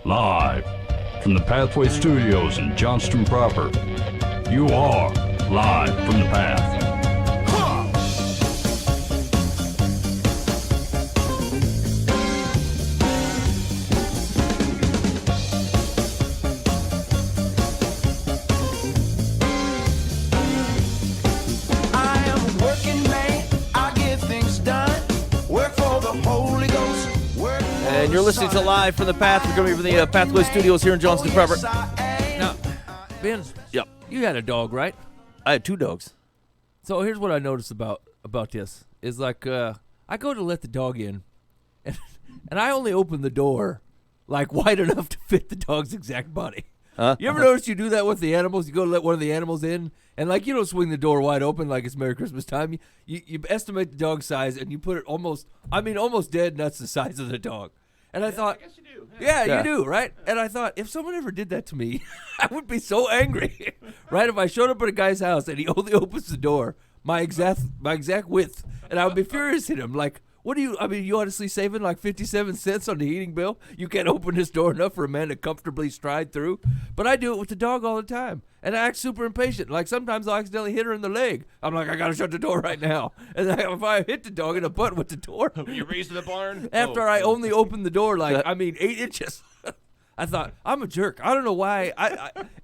Live from the Pathway Studios in Johnston proper. You are live from the path. And you're listening to Live from the Path. We're going to be from the Pathway Studios here in Johnston proper. Now, Ben, Yep. you had a dog, right? I had 2 dogs. So here's what I noticed about this is like I go to let the dog in, and I only open the door like wide enough to fit the dog's exact body. You ever notice you do that with the animals? You go to let one of the animals in, and like you don't swing the door wide open like it's Merry Christmas time. You estimate the dog size, and you put it almost dead, and that's the size of the dog. And I thought, I guess you do. yeah, you do, right? And I thought, if someone ever did that to me, I would be so angry, right? If I showed up at a guy's house and he only opens the door my exact width, and I would be furious at him, like, you honestly saving like 57 cents on the heating bill? You can't open this door enough for a man to comfortably stride through? But I do it with the dog all the time, and I act super impatient. Like, sometimes I'll accidentally hit her in the leg. I'm like, I got to shut the door right now. And then if I hit the dog in the butt with the door. You raised the barn? After I only opened the door, 8 inches. I thought, I'm a jerk. I don't know why.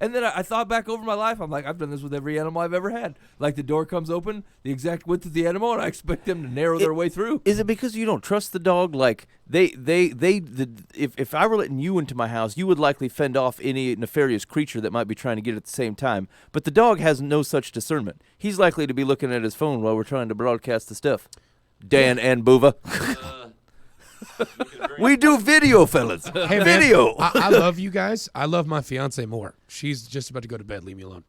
And then I thought back over my life. I'm like, I've done this with every animal I've ever had. Like, the door comes open, the exact width of the animal, and I expect them to narrow their way through. Is it because you don't trust the dog? Like, if I were letting you into my house, you would likely fend off any nefarious creature that might be trying to get at the same time. But the dog has no such discernment. He's likely to be looking at his phone while we're trying to broadcast the stuff. Dan and Boova. We do video, fellas. Hey, man, video. I love you guys. I love my fiance more. She's just about to go to bed. Leave me alone.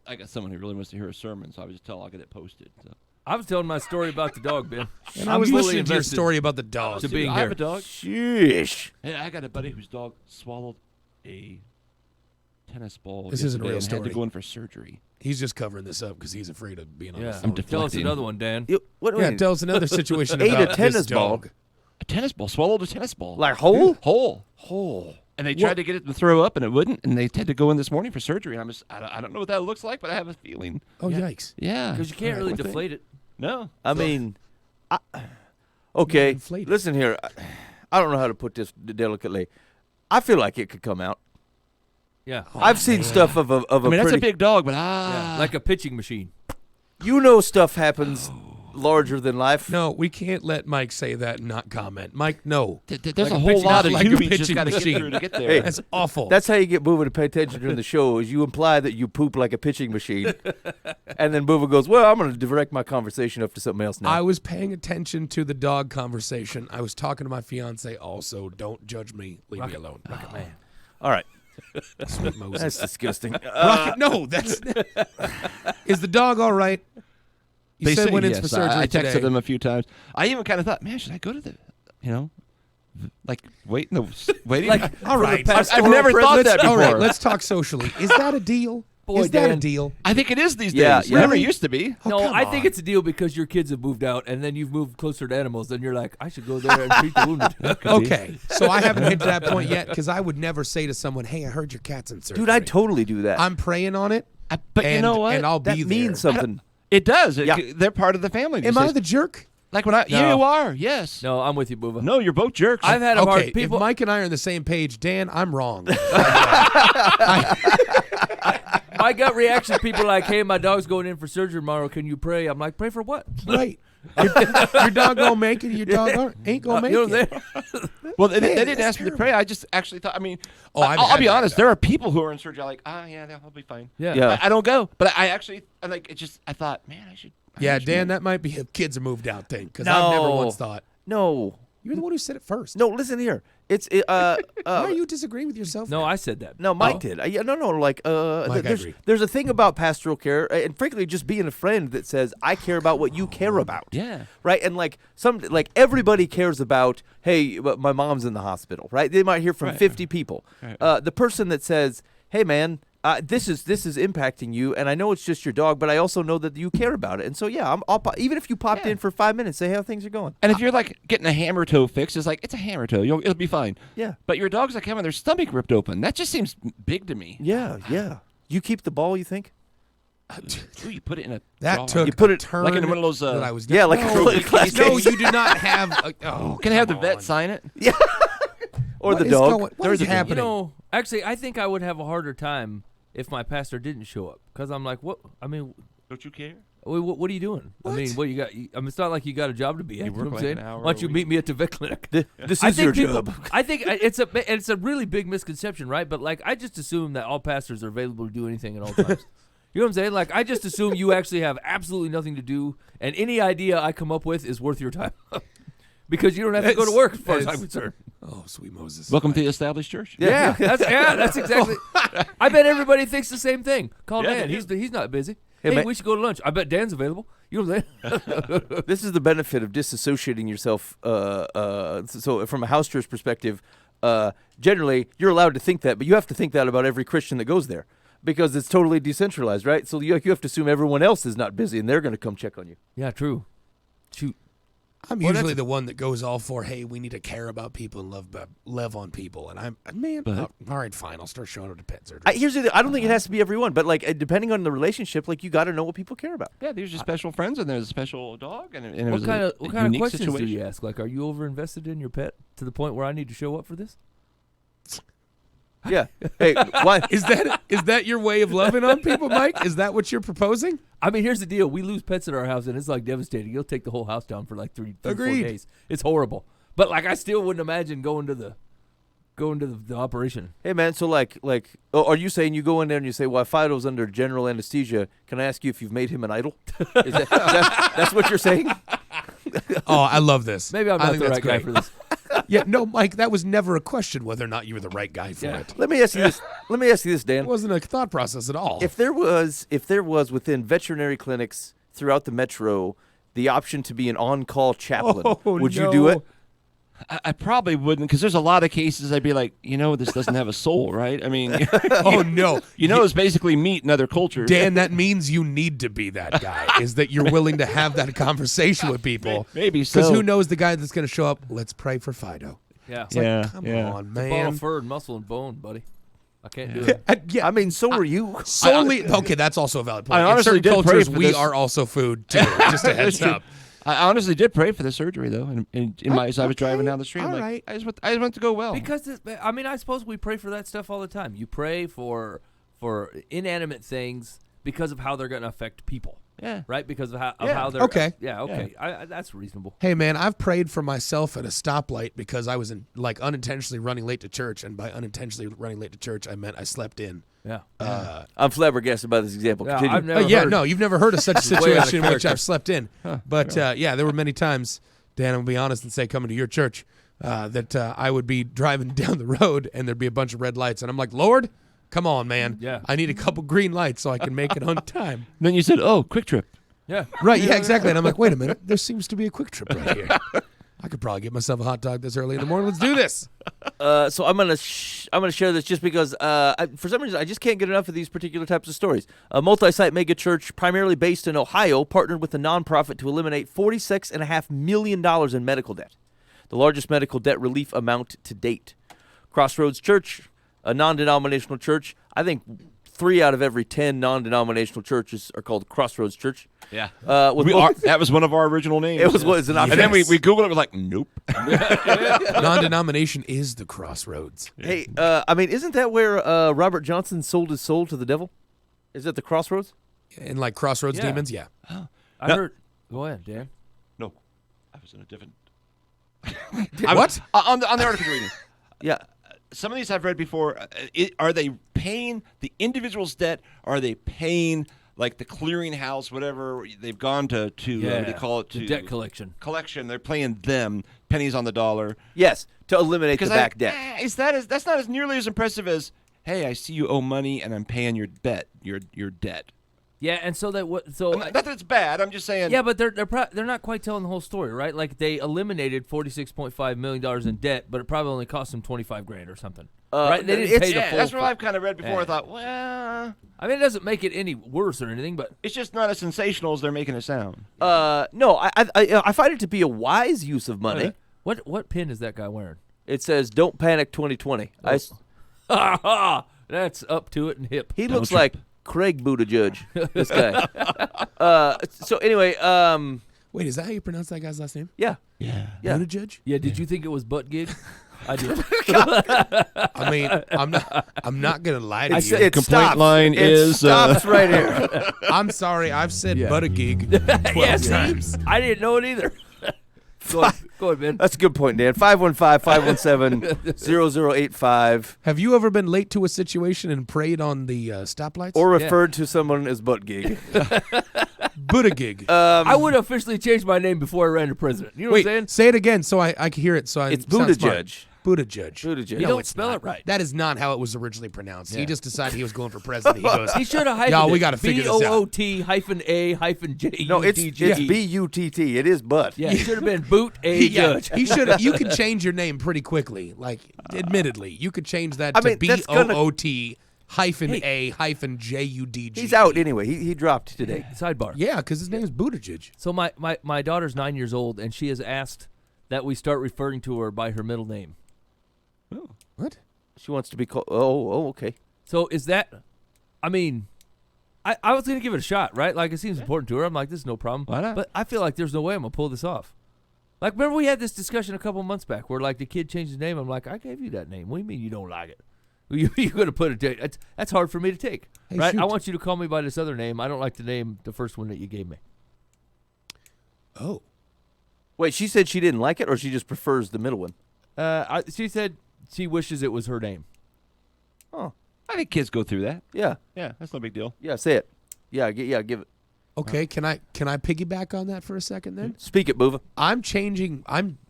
I got someone who really wants to hear a sermon, so I was just telling I'll get it posted. So. I was telling my story about the dog, Ben. And I was listening to your story about the dog. To being I here. have a dog. Sheesh. Hey, I got a buddy whose dog swallowed a tennis ball. This isn't a real and story. Had to go in for surgery. He's just covering this up because he's afraid of being on the Yeah. phone. Tell us another one, Dan. Tell us another situation Ate about a tennis this ball. dog. A tennis ball. Swallowed a tennis ball. Like whole? Whole. And they tried to get it to throw up, and it wouldn't. And they had to go in this morning for surgery. And I don't know what that looks like, but I have a feeling. Oh, yikes. Yeah. Because you can't really deflate it. No. I mean, okay, Inflated. listen here. I don't know how to put this delicately. I feel like it could come out. Yeah. I've seen stuff of a I mean, that's pretty, a big dog, but Yeah, like a pitching machine. stuff happens larger than life. No, we can't let Mike say that and not comment. Mike, no. There's Like a a whole pitching- lot of like a you just pitching got to get machine. through to get there. Hey, That's awful. That's how you get Booba to pay attention during the show. Is you imply that you poop like a pitching machine, and then Booba goes, "Well, I'm going to direct my conversation up to something else now." I was paying attention to the dog conversation. I was talking to my fiance also. Don't judge me. Leave me alone. Rocket Man. All right, Sweet Moses. that's disgusting. Rocket, no, that's... Is the dog all right? You They said say went in yes. for surgery I texted today. them a few times. I even kind of thought, man, should I go to the, waiting? Like, All right. I've never thought that All before. right, let's talk socially. Is that a deal? Boy, Is that a Dan. deal? I think it is these days. Yeah, It yeah. never used to be. Oh, no, come I think on. it's a deal because your kids have moved out, and then you've moved closer to animals, and you're like, I should go there and treat the wounded. Okay, so I haven't hit that point yet because I would never say to someone, "Hey, I heard your cat's in surgery." Dude, I'd totally do that. I'm praying on it. But and, you know what? And I'll that be there. means something. It does. Yeah. They're part of the family. Am Just I says- the jerk? like when I? No. Yeah, you are. Yes. No, I'm with you, Booba. No, you're both jerks. I've had a hard Okay, people. if Mike and I are on the same page, Dan, I'm wrong. My gut reaction, people are like, hey, my dog's going in for surgery tomorrow. Can you pray? I'm like, pray for what? Right. Your dog gonna make it. Your dog ain't gonna make You know it. what I'm saying? Well, they Man, didn't that's ask me to terrible. pray. I just actually thought. I mean, I've I'll had be that, honest. though. There are people who are in surgery. Like, yeah, they'll be fine. Yeah. Yeah. I don't go, but I actually, I thought, man, I should. Yeah, I should Dan, go. that might be a kids are moved out thing because I've never No. once thought. No, You're the one who said it first. no. Listen here. Why are you disagreeing with yourself? No, I said that. No, Mike Oh. did. Yeah, no. Like, Mike, I agree. there's a thing about pastoral care, and frankly, just being a friend that says, "I care about what you care about." Yeah. Right, and like everybody cares about. Hey, but my mom's in the hospital. Right, they might hear from Right. 50 people. Right. The person that says, "Hey, man, this is impacting you, and I know it's just your dog, but I also know that you care about it, and so yeah, even if you popped in for 5 minutes, say how things are going. And if you're like getting a hammer toe fixed, it's like it's a hammer toe. It'll be fine. Yeah. But your dog's like having their stomach ripped open. That just seems big to me. Yeah. You keep the ball, you think? Ooh, you put it in a That jar. took You put a it turn like in one of those. that I was Yeah, like no, a class no, case. you do not have. Can I have the come vet on. sign it? Or What the is dog. going- what is happening? You know, actually, I think I would have a harder time if my pastor didn't show up, because I'm like, what? I mean, Don't you care? what are you doing? I mean, what you got? I mean, it's not like you got a job to be at. You know work what I'm like saying? an hour Why don't a you week. meet me at the vet clinic? This I is think your people, job. I think it's a really big misconception, right? But like, I just assume that all pastors are available to do anything at all times. You know what I'm saying? Like, I just assume you actually have absolutely nothing to do, and any idea I come up with is worth your time, because you don't have to go to work, as far as I'm concerned. Oh, sweet Moses. Welcome to the established church. Yeah, that's exactly. I bet everybody thinks the same thing. Call Yeah, Dan. they He's not busy. Hey, Hey, man. we should go to lunch. I bet Dan's available. You know what I'm saying? This is the benefit of disassociating yourself. So from a house church perspective, generally you're allowed to think that, but you have to think that about every Christian that goes there, because it's totally decentralized, right? So you have to assume everyone else is not busy and they're going to come check on you. Yeah, true. Shoot. I'm Well, usually that's- the one that goes all for, hey, we need to care about people and love on people. And all right, fine. I'll start showing up to pet surgery. Here's the thing, I don't think it has to be everyone, but like depending on the relationship, like you got to know what people care about. Yeah, these are special friends, and there's a special dog, and it What was kind a of unique questions situation. do you ask? Like, are you over invested in your pet to the point where I need to show up for this? Yeah. Hey, why? Is that your way of loving on people, Mike? Is that what you're proposing? I mean, here's the deal: we lose pets at our house, and it's like devastating. You'll take the whole house down for like 3 4 Agreed. days. It's horrible. But like, I still wouldn't imagine going to the operation. Hey man, so like, are you saying you go in there and you say, "Well, Fido's under general anesthesia. Can I ask you if you've made him an idol?" That's what you're saying? Oh, I love this. Maybe I'm I not think the that's right guy great. for this. Yeah, no, Mike, that was never a question whether or not you were the right guy for Yeah. it. Let me ask you this, Dan. It wasn't a thought process at all. If there was within veterinary clinics throughout the metro the option to be an on-call chaplain, Oh, would you do it? I probably wouldn't, because there's a lot of cases I'd be like, this doesn't have a soul, right? I mean, Oh, no. it's basically meat in other cultures. Dan, that means you need to be that guy, is that you're willing to have that conversation with people. Maybe so. Because who knows the guy that's going to show up, let's pray for Fido. Yeah. It's like, Yeah, come yeah. on, Ball man. of fur and muscle and bone, buddy. I can't do it. Yeah, I mean, so are you. solely. Okay, that's also a valid point. I honestly In certain did pray cultures, for we this. are also food, too. Just a heads up. I honestly did pray for the surgery, though, and as I was driving down the street, I'm all like, right. I just want to go well. Because I suppose we pray for that stuff all the time. You pray for inanimate things because of how they're going to affect people, yeah. right? Because of how Yeah. they're Okay. Yeah, okay. That's reasonable. Hey, man, I've prayed for myself at a stoplight because I was unintentionally running late to church, and by unintentionally running late to church, I meant I slept in. Yeah. I'm flabbergasted by this example. Yeah, Continue. I've never heard. No, you've never heard of such a Way out of situation in which character. I've slept in. But yeah, there were many times, Dan, I'll be honest and say, coming to your church, that I would be driving down the road and there'd be a bunch of red lights, and I'm like, Lord, come on, man. Yeah. I need a couple green lights so I can make it on time. Then you said, "Oh, quick trip." Yeah. Right, yeah, exactly. And I'm like, wait a minute, there seems to be a quick trip right here. I could probably get myself a hot dog this early in the morning. Let's do this. So I'm gonna share this just because for some reason I just can't get enough of these particular types of stories. A multi-site mega church, primarily based in Ohio, partnered with a nonprofit to eliminate $46.5 million in medical debt, the largest medical debt relief amount to date. Crossroads Church, a non-denominational church. I think 3 out of every 10 non-denominational churches are called Crossroads Church. Yeah. With That was one of our original names. it was an option. And then we Googled it. We're like, nope. Non-denomination is the crossroads. Hey, I mean, isn't that where Robert Johnson sold his soul to the devil? Is that the Crossroads? And like crossroads Yeah. demons, yeah. I No. heard. Go ahead, Dan. No, I was in a different. What? On the article you're reading? Yeah. Some of these I've read before. Are they paying the individual's debt? Or are they paying like the clearinghouse, whatever they've gone to what do they call it? The debt collection. Collection. They're paying them pennies on the dollar. Yes, to eliminate the back debt. That's not as nearly as impressive as, hey, I see you owe money and I'm paying your debt. Your debt. Yeah, and so that what? So Not that it's bad. I'm just saying. yeah, but they're not quite telling the whole story, right? Like they eliminated $46.5 million in debt, but it probably only cost them $25,000 or something. right? They didn't pay the Yeah, full. that's what I've kind of read before. Yeah. I thought, well, I mean, it doesn't make it any worse or anything, but it's just not as sensational as they're making it sound. No, I find it to be a wise use of money. what pin is that guy wearing? It says "Don't Panic 2020." Ha ha! That's up to it and hip. He looks like Craig Buttigieg. This guy. So anyway, Wait, is that how you pronounce that guy's last name? yeah. Yeah. Yeah. Buttigieg? Yeah, did you think it was butt gig? I did. I mean, I'm not gonna lie to you. It complaint stops. line it is, stops right here. I'm sorry, I've said Yeah. Buttigieg Yeah, 12 see? times. I didn't know it either. Go ahead, Ben. That's a good point, Dan. 515-517-0085. Have you ever been late to a situation and preyed on the stoplights? Or referred to someone as butt gig. Buttigieg? I would officially change my name before I ran for president. You know Wait, what I'm saying? say it again so I can hear it. So It's sound smart. Buttigieg. Buttigieg. Buttigieg. You No, don't it's spell not. it right. That is not how it was originally pronounced. He Yeah. just decided he was going for president. He goes, He should have hyphened Y'all, we it. gotta figure this out. BOOT-A-J. No, it's B-U-T-T. It is butt. Yeah, it should have been Boot A yeah, Judge. he should. You can change your name pretty quickly. Like, admittedly, you could change that I to mean, that's gonna- BOOT-A-JUDG. He's out anyway. He dropped today. Sidebar. Yeah, because his name is Buttigieg. So my daughter's 9 years old, and she has asked that we start referring to her by her middle name. What? She wants to be called. Oh, okay. So is that? I mean, I was gonna give it a shot, right? Like it seems important to her. I'm like, this is no problem. Why not? But I feel like there's no way I'm gonna pull this off. Like, remember we had this discussion a couple months back where like the kid changed his name. I'm like, I gave you that name. What do you mean you don't like it? You're gonna put it. That's hard for me to take, Hey, right? shoot. I want you to call me by this other name. I don't like the name, the first one that you gave me. Oh. Wait, she said she didn't like it, or she just prefers the middle one? She said she wishes it was her name. Oh, I think kids go through that. yeah. Yeah, that's no big deal. Yeah, say it. Yeah, give it. Okay, can I piggyback on that for a second then? Speak it, Boova. I'm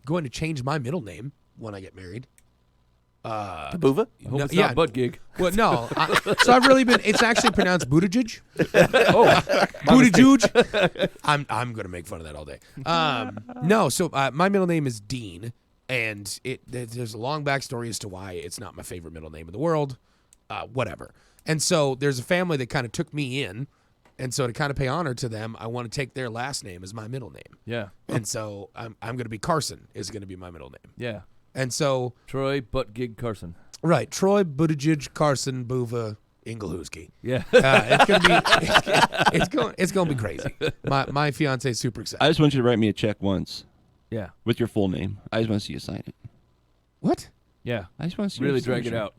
going to change my middle name when I get married. Boova? I hope No, it's yeah. not butt gig. Well, no. So I've really been. It's actually pronounced Buttigieg. Oh, Buttigieg. I'm going to make fun of that all day. No. So my middle name is Dean, and there's a long backstory as to why it's not my favorite middle name in the world. Whatever. And so there's a family that kind of took me in, and so to kind of pay honor to them, I want to take their last name as my middle name. yeah, And so I'm going to be Carson is going to be my middle name. yeah. And so Troy butt gig Carson. right, Troy Buttigieg Carson Buva Inglehooski. Yeah. It's gonna be it's gonna be crazy. My fiance is super excited. I just want you to write me a check once Yeah. with your full name. I just want to see you sign it. What? Yeah. I just want to see Really your drag it signature. out.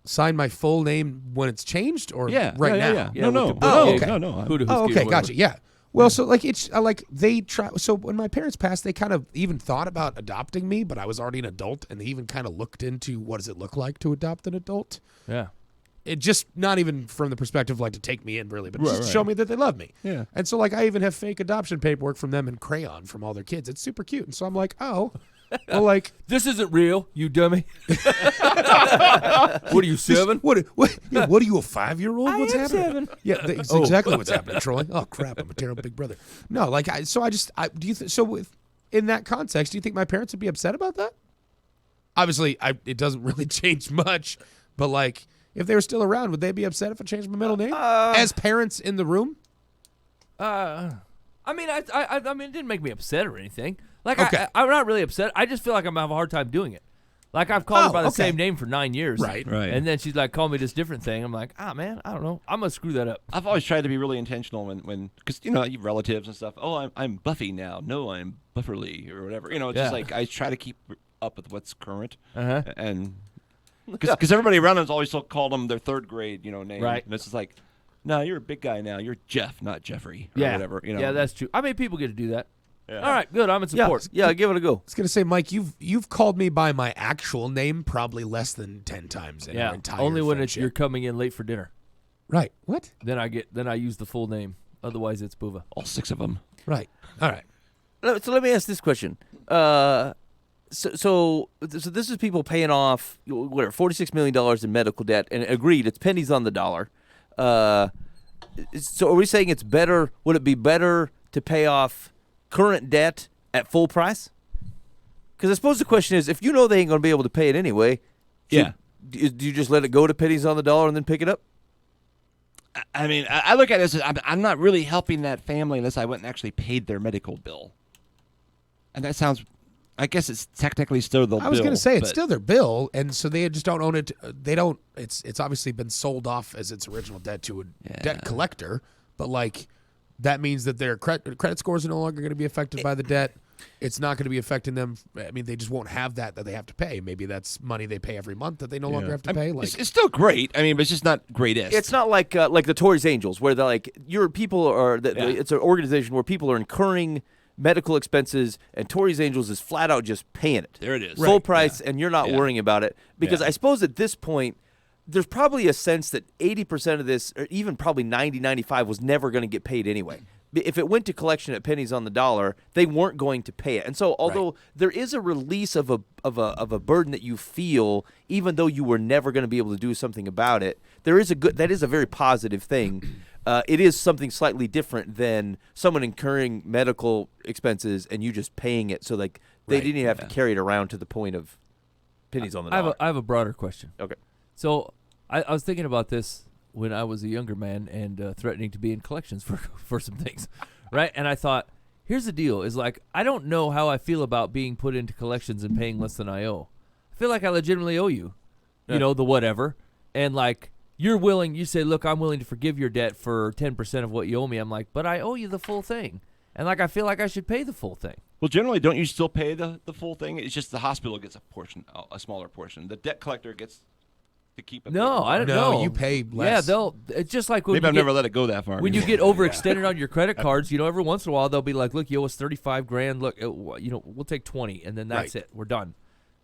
Sign my full name when it's changed or Yeah, right yeah, now? Yeah. Yeah, No, with no. the Oh, gig. okay. No. Huda Oh, Husky or okay, whatever. gotcha. Yeah. Well, so like it's like they try. So when my parents passed, they kind of even thought about adopting me, but I was already an adult, and they even kind of looked into what does it look like to adopt an adult. Yeah. It just not even from the perspective of like to take me in really, but just to right. show me that they love me. Yeah. And so like I even have fake adoption paperwork from them in crayon from all their kids. It's super cute. And so I'm like, oh, well, like This isn't real, you dummy. What are you, 7? what are you, a 5-year-old? What's am happening? 7. Yeah, that's exactly what's happening, Troy. Oh crap, I'm a terrible big brother. No, like do you so with in that context, do you think my parents would be upset about that? Obviously, it doesn't really change much, but like if they were still around, would they be upset if I changed my middle name as parents in the room? I mean, I mean, it didn't make me upset or anything. Like, Okay. I'm not really upset. I just feel like I'm gonna have a hard time doing it. Like, I've called her by the okay. same name for 9 years. Right. Right. And then she's like, call me this different thing. I'm like, man, I don't know. I'm gonna screw that up. I've always tried to be really intentional when because you have relatives and stuff. Oh, I'm Buffy now. No, I'm Bufferly or whatever. It's Yeah. just like I try to keep up with what's current. Uh-huh. And because everybody around them's always called them their third grade name. Right. And it's just like, no, you're a big guy now. You're Jeff, not Jeffrey or Yeah. whatever. Yeah, that's true. I mean, people get to do that. Yeah. All right, good. I'm in Yeah, support. yeah, give it a go. I was gonna say, Mike, you've called me by my actual name probably less than 10 times in our entire Only when friendship. you're coming in late for dinner. Right. What? Then I use the full name. Otherwise, it's Buva. all 6 of them. Right. All right. So let me ask this question. So this is people paying off whatever $46 million in medical debt, and agreed, it's pennies on the dollar. So are we saying it's better? Would it be better to pay off current debt at full price? Because I suppose the question is, if you know they ain't going to be able to pay it anyway, Yeah. Do you just let it go to pennies on the dollar and then pick it up? I mean, I look at it as I'm not really helping that family unless I went and actually paid their medical bill. And that sounds, I guess it's technically still the bill. I was going to say it's but- still their bill, and so they just don't own it. They don't. It's obviously been sold off as its original debt to a debt collector, but like that means that their credit scores are no longer going to be affected by the debt. It's not going to be affecting them. I mean, they just won't have that they have to pay. Maybe that's money they pay every month that they no longer have to pay. Like it's still great. I mean, but it's just not greatest. It's not like the Tories Angels, where they're like your people are. It's an organization where people are incurring medical expenses, and Tories Angels is flat out just paying it. There it is. Full price, and you're not worrying about it. Because I suppose at this point, there's probably a sense that 80% of this, or even probably 90, 95, was never going to get paid anyway. If it went to collection at pennies on the dollar, they weren't going to pay it. And so, although there is a release of a burden that you feel, even though you were never going to be able to do something about it, that is a very positive thing. It is something slightly different than someone incurring medical expenses and you just paying it, so like they didn't even have to carry it around to the point of pennies on the dollar. I have a broader question. Okay. So I was thinking about this when I was a younger man and threatening to be in collections for some things, right? And I thought, here's the deal: is like I don't know how I feel about being put into collections and paying less than I owe. I feel like I legitimately owe you, you know, the whatever, and like. You say, look, I'm willing to forgive your debt for 10% of what you owe me. I'm like, but I owe you the full thing. And like, I feel like I should pay the full thing. Well, generally, don't you still pay the full thing? It's just the hospital gets a smaller portion. The debt collector gets to keep it. No, I don't know. no, you pay less. Yeah, it's just like when Maybe you I've never let it go that far. when you get overextended on your credit cards, you know, every once in a while they'll be like, look, you owe us $35,000. Look, you know, we'll take 20, and then that's it. We're done.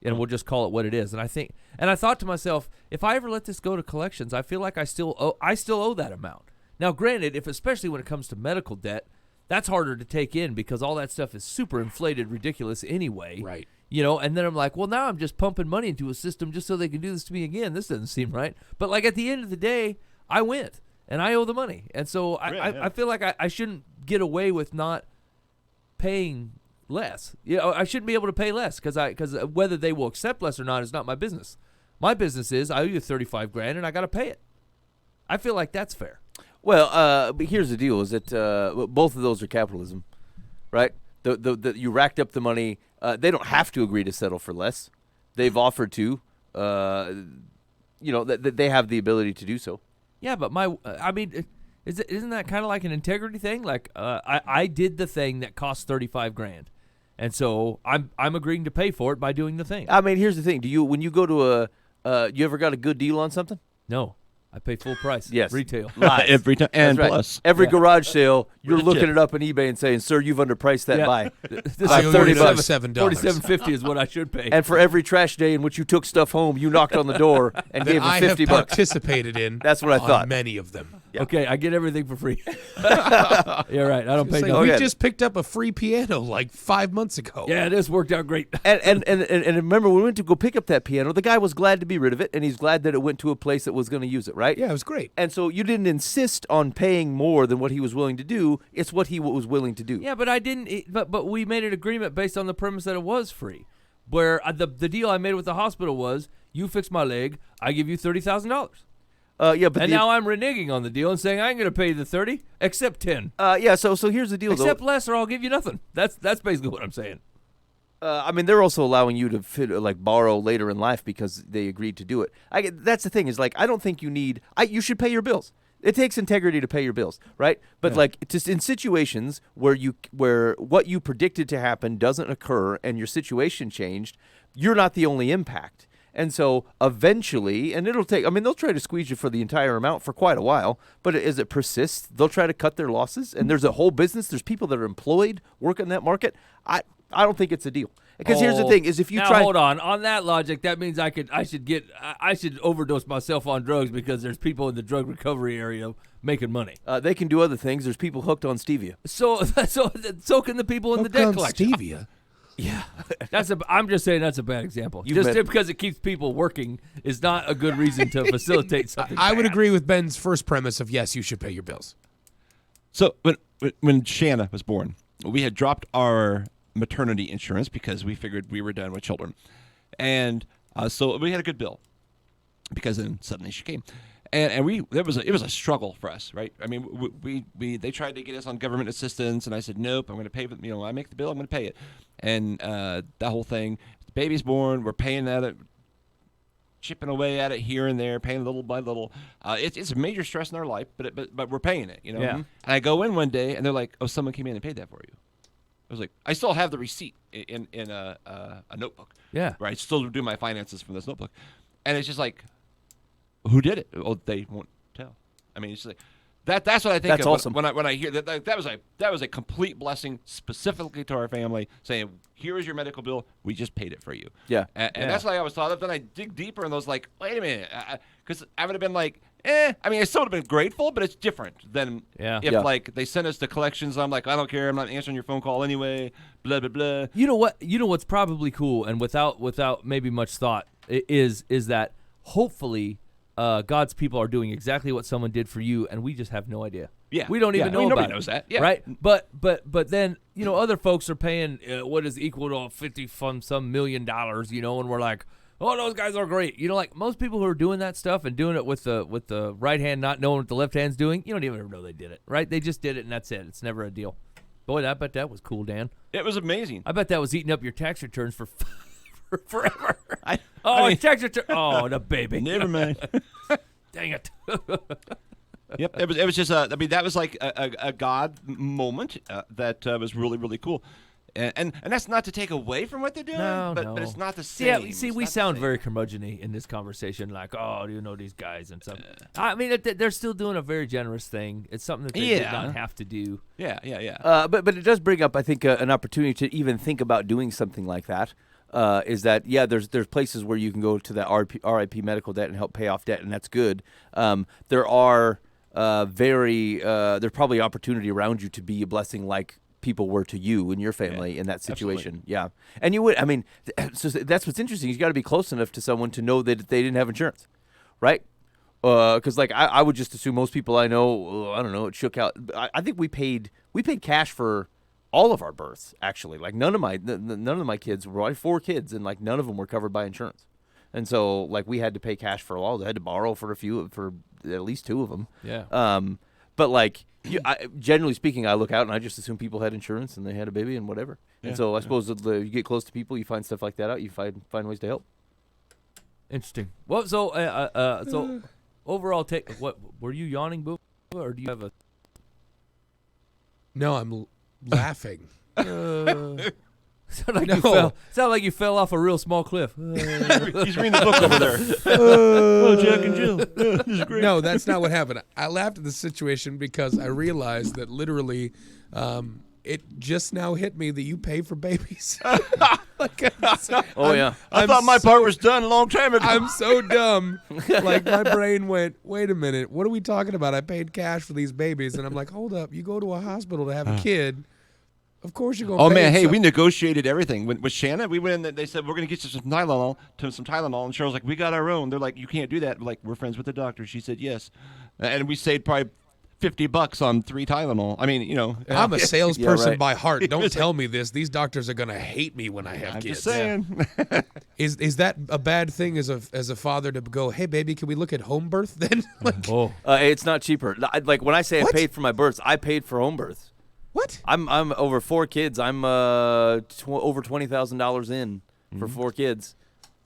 And we'll just call it what it is. And I thought to myself, if I ever let this go to collections, I feel like I still owe that amount. Now, granted, especially when it comes to medical debt, that's harder to take in because all that stuff is super inflated, ridiculous anyway. Right. You know, and then I'm like, well, now I'm just pumping money into a system just so they can do this to me again. This doesn't seem right. But like at the end of the day, I went and I owe the money. And so I feel like I shouldn't get away with not paying less. You know, I shouldn't be able to pay less because whether they will accept less or not is not my business. My business is I owe you $35,000 and I got to pay it. I feel like that's fair. Well, but here's the deal: is that both of those are capitalism, right? You racked up the money. They don't have to agree to settle for less. They've offered to. You know, that they have the ability to do so. Yeah, but isn't that kind of like an integrity thing? Like I did the thing that cost $35,000. And so I'm agreeing to pay for it by doing the thing. I mean, here's the thing: when you go to you ever got a good deal on something? No, I pay full price. Yes, retail. every time and That's right. plus Every garage sale, you're looking it up on eBay and saying, "Sir, you've underpriced that by This I is owe you $37 $7. $47.50 is what I should pay. And for every trash day in which you took stuff home, you knocked on the door and gave him I have $50. participated in. That's what I on thought. Many of them. Okay, I get everything for free. You're right. I don't pay It's like, no. we Okay. just picked up a free piano like 5 months ago. Yeah, this worked out great. And remember, when we went to go pick up that piano, the guy was glad to be rid of it, and he's glad that it went to a place that was going to use it, right? Yeah, it was great. And so you didn't insist on paying more than what he was willing to do. It's what he was willing to do. Yeah, but I didn't. But we made an agreement based on the premise that it was free. Where the deal I made with the hospital was, you fix my leg, I give you $30,000. Yeah, but And now I'm reneging on the deal and saying I ain't gonna pay you the 30, except 10, yeah. So here's the deal, except though. less, or I'll give you nothing. That's basically what I'm saying. I mean, they're also allowing you to borrow later in life because they agreed to do it. That's the thing is, like, I don't think you need. You should pay your bills. It takes integrity to pay your bills, right? But like, just in situations where what you predicted to happen doesn't occur and your situation changed, you're not the only impact. And so eventually, and it'll take, I mean, they'll try to squeeze you for the entire amount for quite a while, but as it persists, they'll try to cut their losses. And there's a whole business. There's people that are employed, work in that market. I don't think it's a deal. Because here's the thing: is if you now try. hold on that logic, that means I should overdose myself on drugs because there's people in the drug recovery area making money. They can do other things. There's people hooked on stevia. So can the people in the Hooked debt on collection. stevia. Yeah. I'm just saying that's a bad example. You've Just met- because it keeps people working is not a good reason to facilitate something. I would bad. agree with Ben's first premise of yes, you should pay your bills. So when Shanna was born, we had dropped our maternity insurance because we figured we were done with children, and so we had a good bill. because then suddenly she came. And it was a struggle for us, right? I mean, they tried to get us on government assistance, and I said nope. I'm going to pay for I make the bill, I'm going to pay it, and that whole thing. The baby's born, we're paying at chipping away at it here and there, paying little by little. It's a major stress in our life, but we're paying it, you know. Yeah. And I go in one day, and they're like, "Oh, someone came in and paid that for you." I was like, I still have the receipt in a notebook. Yeah. Right. I still do my finances from this notebook, and it's just like, who did it? Oh, they won't tell. I mean, it's just like that's what I think. That's of awesome. when I hear that. That was a complete blessing, specifically to our family, saying, "Here is your medical bill. We just paid it for you." Yeah. And Yeah. that's what I always thought of. Then I dig deeper, and I was like, "Wait a minute," because I would have been like, "Eh." I mean, I still would have been grateful, but it's different than if Yeah. like they sent us to collections. I'm like, I don't care. I'm not answering your phone call anyway. Blah blah blah. You know what? You know what's probably cool, and without maybe much thought, is that hopefully God's people are doing exactly what someone did for you, and we just have no idea. Yeah. We don't even know nobody about knows it, that. Yeah. right? But then other folks are paying what is equal to some $50 million, and we're like, oh, those guys are great. Like most people who are doing that stuff and doing it with the right hand, not knowing what the left hand's doing, you don't even know they did it, right? They just did it, and that's it. It's never a deal. Boy, I bet that was cool, Dan. It was amazing. I bet that was eating up your tax returns for forever. I Oh, mean, tax return. Oh, the baby. never mind. Dang it. Yep, it was just that was like a God moment that was really really cool, and that's not to take away from what they're doing, No, but no. it's not the See, same. see, It's we not the sound same. very curmudgeon-y in this conversation, like, oh, do you know these guys and stuff. I mean, they're still doing a very generous thing. It's something that they did Yeah. not have to do. Yeah. But it does bring up, I think, an opportunity to even think about doing something like that. Is that there's places where you can go to that RIP medical debt and help pay off debt, and that's good. There are there's probably opportunity around you to be a blessing like people were to you and your family in that situation. absolutely. Yeah, and you would. I mean, so that's what's interesting. You got to be close enough to someone to know that they didn't have insurance, right? Because like I would just assume most people I know, I don't know, it shook out. I think we paid cash for all of our births, actually. Like none of my kids were. I had 4 kids, and like none of them were covered by insurance, and so like we had to pay cash for all. I had to borrow for at least 2 of them. Yeah. But like generally speaking, I look out and I just assume people had insurance and they had a baby and whatever. And so I suppose you get close to people, you find stuff like that out. You find ways to help. Interesting. Well, so overall, what were you yawning, Boo, or do you have a? No, I'm laughing. Sound like No. you fell off a real small cliff. He's reading the book over there. Oh, Jack and Jill. This is great. No, that's not what happened. I laughed at the situation because I realized that literally it just now hit me that you pay for babies. Yeah. I thought my part was done a long time ago. I'm so dumb. Like my brain went, wait a minute, what are we talking about? I paid cash for these babies, and I'm like, hold up, you go to a hospital to have a kid. Of course you're going to Oh pay man, hey, some- we negotiated everything with Shanna. We went in. They said we're going to get you some Tylenol, and Cheryl's like, we got our own. They're like, you can't do that. We're like, we're friends with the doctor. She said yes, and we saved probably $50 on 3 Tylenol. I mean, I'm a salesperson right. by heart. Don't tell me this. These doctors are going to hate me when I have I'm kids. just saying. Is that a bad thing as a father to go, hey baby, can we look at home birth then? Like, Oh, It's not cheaper. Like when I say What? I paid for my births, I paid for home births. what? I'm over 4 kids. I'm over $20,000 in for 4 kids.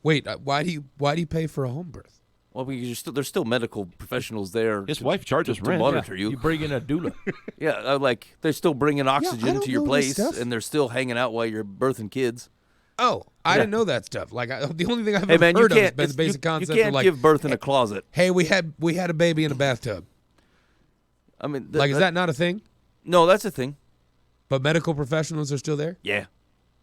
Wait, why do you pay for a home birth? Well, because there's still medical professionals there. His wife charges to rent. monitor you. you bring in a doula. Yeah, like they're still bringing oxygen don't to your know this place, stuff. and they're still hanging out while you're birthing kids. Oh, I didn't know that stuff. Like the only thing I've Hey ever man, you heard of has can't. been the basic you concept can't of like, give birth in a closet. hey, we had a baby in a bathtub. I mean, Like, is that not a thing? No, that's a thing. But medical professionals are still there? Yeah.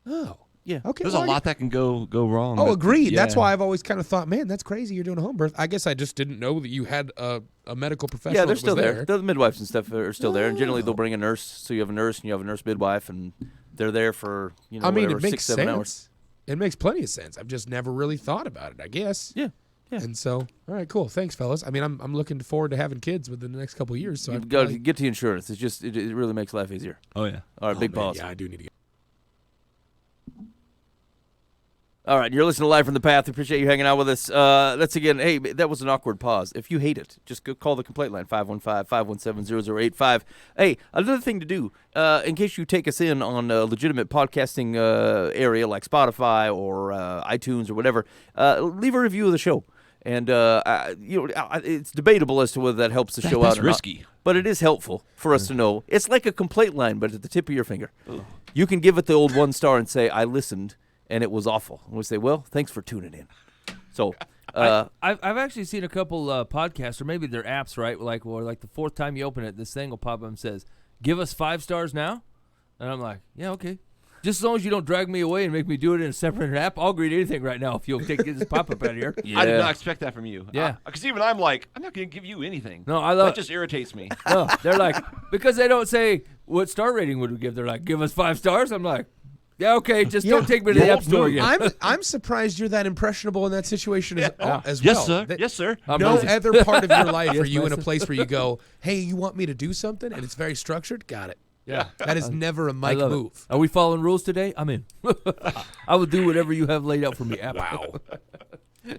Oh. Yeah. Okay. There's well, a lot that can go wrong. Oh, but- agreed. That's yeah. why I've always kind of thought, man, that's crazy. You're doing a home birth. I guess I just didn't know that you had a medical professional. Yeah, they're that still was there. The midwives and stuff are still there, and generally Oh. they'll bring a nurse. So you have a nurse and you have a nurse midwife, and they're there for I mean, whatever, it makes 6-7 sense. hours. It makes plenty of sense. I've just never really thought about it, I guess. Yeah. Yeah. And so, all right, cool. Thanks, fellas. I mean, I'm looking forward to having kids within the next couple of years. So You've I've got to probably- get the insurance. It's just it really makes life easier. Oh yeah. All right, Oh, big man, pause. Yeah, I do need to get. All right, you're listening to Live from the Path. We appreciate you hanging out with us. That's again, hey, that was an awkward pause. If you hate it, just go call the complaint line, 515-517-0085. Hey, another thing to do, in case you take us in on a legitimate podcasting area like Spotify or iTunes or whatever, leave a review of the show. And it's debatable as to whether that helps the show out or risky. not. But it is helpful for us to know. It's like a complaint line, but at the tip of your finger. You can give it the old 1 star and say, I listened, and it was awful. And we say, well, thanks for tuning in. So I've actually seen a couple podcasts, or maybe they're apps, right? Like the 4th time you open it, this thing will pop up and says, give us 5 stars now. And I'm like, yeah, okay. Just as long as you don't drag me away and make me do it in a separate app, I'll agree to anything right now if you'll get this pop-up out of here. Yeah. I did not expect that from you. Yeah. Because even I'm like, I'm not going to give you anything. No, I love that. Just irritates me. No, they're like, because they don't say, what star rating would we give? They're like, give us 5 stars. I'm like, yeah, okay, just don't take me to the App Store again. I'm surprised you're that impressionable in that situation as well. Yes, sir. Yes, sir. No other part of your life are you in a place where you go, hey, you want me to do something? And it's very structured? Got it. Yeah. That is never a I Mike love it. move. Are we following rules today? I'm in. I will do whatever you have laid out for me. Wow. I'm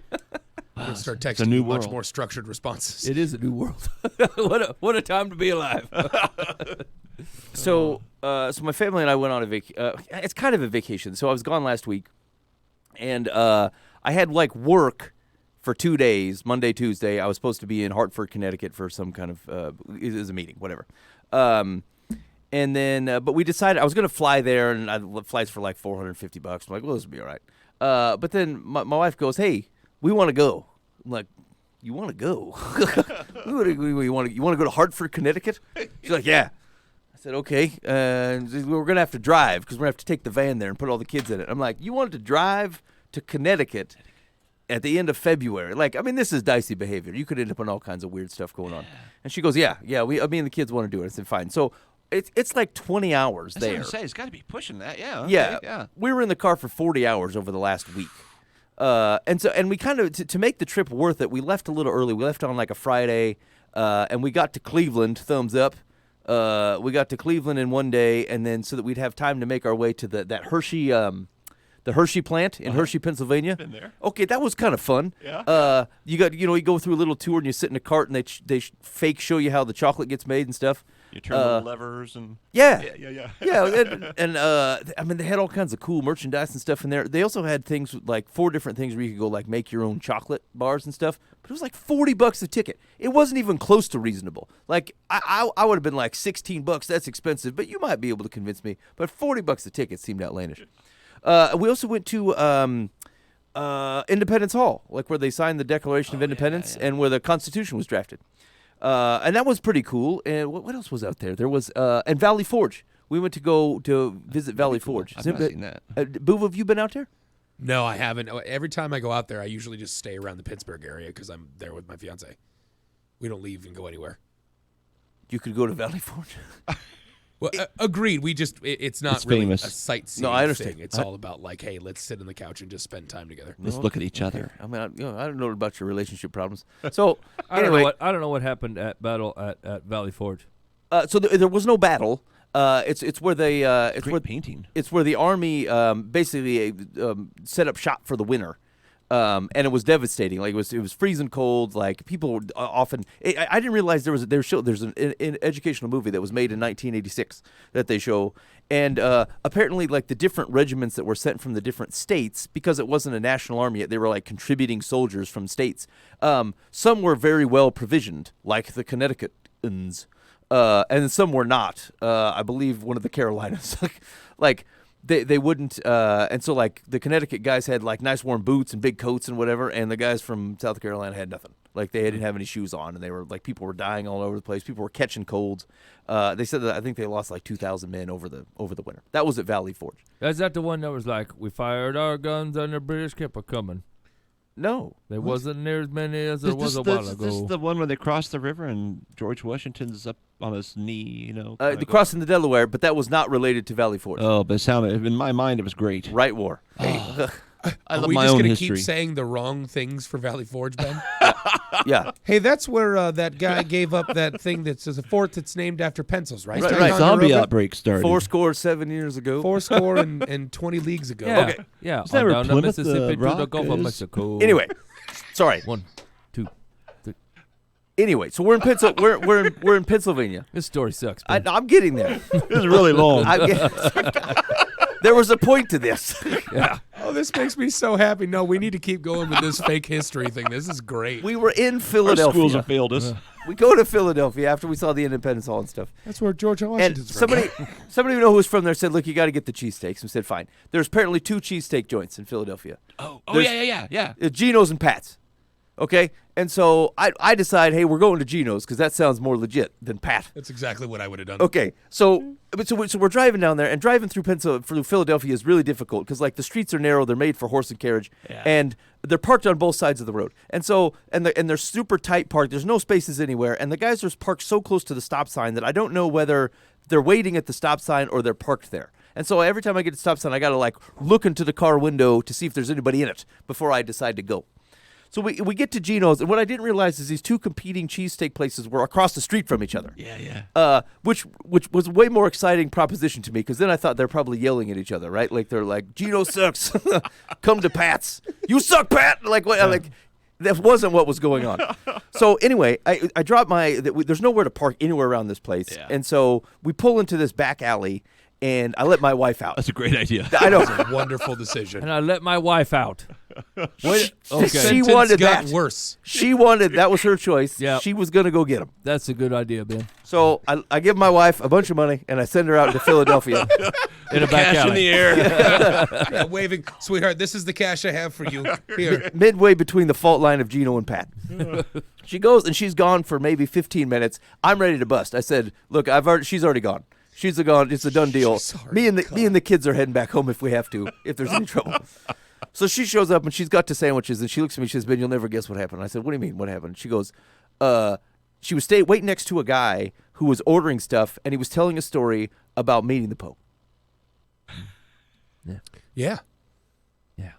going to start texting a new you much world. more structured responses. It is a new world. what a time to be alive. So my family and I went on a it's kind of a vacation. So I was gone last week, and I had like work for 2 days, Monday, Tuesday. I was supposed to be in Hartford, Connecticut for some kind of it was a meeting, whatever. And then, but we decided I was going to fly there, and flights for like $450. I'm like, well, this will be all right. But then my wife goes, hey, we want to go. I'm like, you want to go? you want to go to Hartford, Connecticut? She's like, yeah. I said, okay. We're going to have to drive because we're going to have to take the van there and put all the kids in it. I'm like, you wanted to drive to Connecticut at the end of February? Like, I mean, this is dicey behavior. You could end up on all kinds of weird stuff going on. And she goes, yeah, me and the kids want to do it. I said, fine. So it's like 20 hours there. I was going to say, it's got to be pushing that. Yeah. Okay, Yeah. We were in the car for 40 hours over the last week. And we kind of, to make the trip worth it, we left a little early. We left on like a Friday, and we got to Cleveland, thumbs up. We got to Cleveland in one day, and then so that we'd have time to make our way to that Hershey, the Hershey plant in Hershey, Pennsylvania. Been there. Okay, that was kind of fun. Yeah. You go through a little tour and you sit in a cart and they fake show you how the chocolate gets made and stuff. You turn the levers and Yeah. Yeah. and I mean, they had all kinds of cool merchandise and stuff in there. They also had things like 4 different things where you could go like make your own chocolate bars and stuff. But it was like $40 a ticket. It wasn't even close to reasonable. Like I would have been like $16. That's expensive, but you might be able to convince me. But $40 a ticket seemed outlandish. We also went to Independence Hall, like where they signed the Declaration of Independence and where the Constitution was drafted. And that was pretty cool. And what else was out there? There was and Valley Forge. We went to visit Valley Forge. I've not seen that. Boo, have you been out there? No, I haven't. Every time I go out there, I usually just stay around the Pittsburgh area because I'm there with my fiance. We don't leave and go anywhere. You could go to Valley Forge. Well, agreed. We just it's not It's really famous. a sightseeing No, I understand. thing. It's all about like, hey, let's sit on the couch and just spend time together. Let's look at each other. I mean, I don't know about your relationship problems. So I anyway, don't know what happened at Valley Forge. so there was no battle. It's where they Great painting. It's where the army basically set up shop for the winter, and it was devastating. Like it was freezing cold. Like people were often. I didn't realize there's an educational movie that was made in 1986 that they show, and apparently like the different regiments that were sent from the different states, because it wasn't a national army yet, they were like contributing soldiers from states. Some were very well provisioned, like the Connecticutans. And some were not. I believe one of the Carolinas, like they wouldn't. And so like the Connecticut guys had like nice warm boots and big coats and whatever, and the guys from South Carolina had nothing. Like they didn't have any shoes on, and they were like people were dying all over the place. People were catching colds. They said that I think they lost like 2,000 men over the winter. That was at Valley Forge. Is that the one that was like, we fired our guns and the British kept a coming? No, There wasn't near as many as there was a while This ago. is the one where they cross the river and George Washington's up on his knee, you know. the crossing the Delaware, but that was not related to Valley Forge. Oh, but it sounded, in my mind, it was great. Right war. I Are love we my just own gonna history. keep saying the wrong things for Valley Forge, Ben? Yeah. Hey, that's where that guy gave up that thing that's a fort that's named after pencils, right? Right, The right. zombie Ticonderoga? outbreak started. 4-7 years ago. 20 leagues ago. Yeah. Okay. Yeah. Isn't that on where down the Plymouth, Mississippi to the Rock Gulf of is? Mexico. Anyway, sorry. 1, 2. Anyway, so we're in we're in Pennsylvania. This story sucks. Ben. I'm getting there. It was really long. There was a point to this. Yeah. Oh, this makes me so happy. No, we need to keep going with this fake history thing. This is great. We were in Our Philadelphia. schools have failed us. We go to Philadelphia after we saw the Independence Hall and stuff. That's where George And Washington's from. somebody we know who was from there said, "Look, you got to get the cheesesteaks." We said, "Fine." There's apparently 2 cheesesteak joints in Philadelphia. Oh, There's- yeah. Geno's and Pat's. Okay, and so I decide, hey, we're going to Geno's because that sounds more legit than Pat. That's exactly what I would have done. Okay, so we're driving down there, and driving through Philadelphia is really difficult because like the streets are narrow, they're made for horse and carriage, and they're parked on both sides of the road, and so and they're super tight parked. There's no spaces anywhere, and the guys are parked so close to the stop sign that I don't know whether they're waiting at the stop sign or they're parked there. And so every time I get to the stop sign, I gotta like look into the car window to see if there's anybody in it before I decide to go. So we get to Geno's, and what I didn't realize is these 2 competing cheesesteak places were across the street from each other. Yeah. Which was a way more exciting proposition to me because then I thought they're probably yelling at each other, right? Like they're like, "Geno sucks, come to Pat's. You suck, Pat." Like what? Like that wasn't what was going on. So anyway, I dropped there's nowhere to park anywhere around this place, Yeah. and so we pull into this back alley, and I let my wife out. That's a great idea. I know. It's a wonderful decision. And I let my wife out. Wait, okay. She Sentence wanted got that. worse. She wanted that was her choice. Yeah. She was gonna go get him. That's a good idea, Ben. So I give my wife a bunch of money and I send her out to Philadelphia. In a back Cash in alley. the air. Yeah, waving, sweetheart, this is the cash I have for you. Here. Midway between the fault line of Geno and Pat. She goes and she's gone for maybe 15 minutes. I'm ready to bust. I said, "Look, she's already gone. She's gone. It's a done deal. She's already Me and the kids are heading back home if we have to, if there's any trouble." So she shows up and she's got to sandwiches and she looks at me. She says, "Ben, you'll never guess what happened." I said, "What do you mean? What happened?" She goes, she was waiting next to a guy who was ordering stuff and he was telling a story about meeting the Pope." Yeah. Yeah.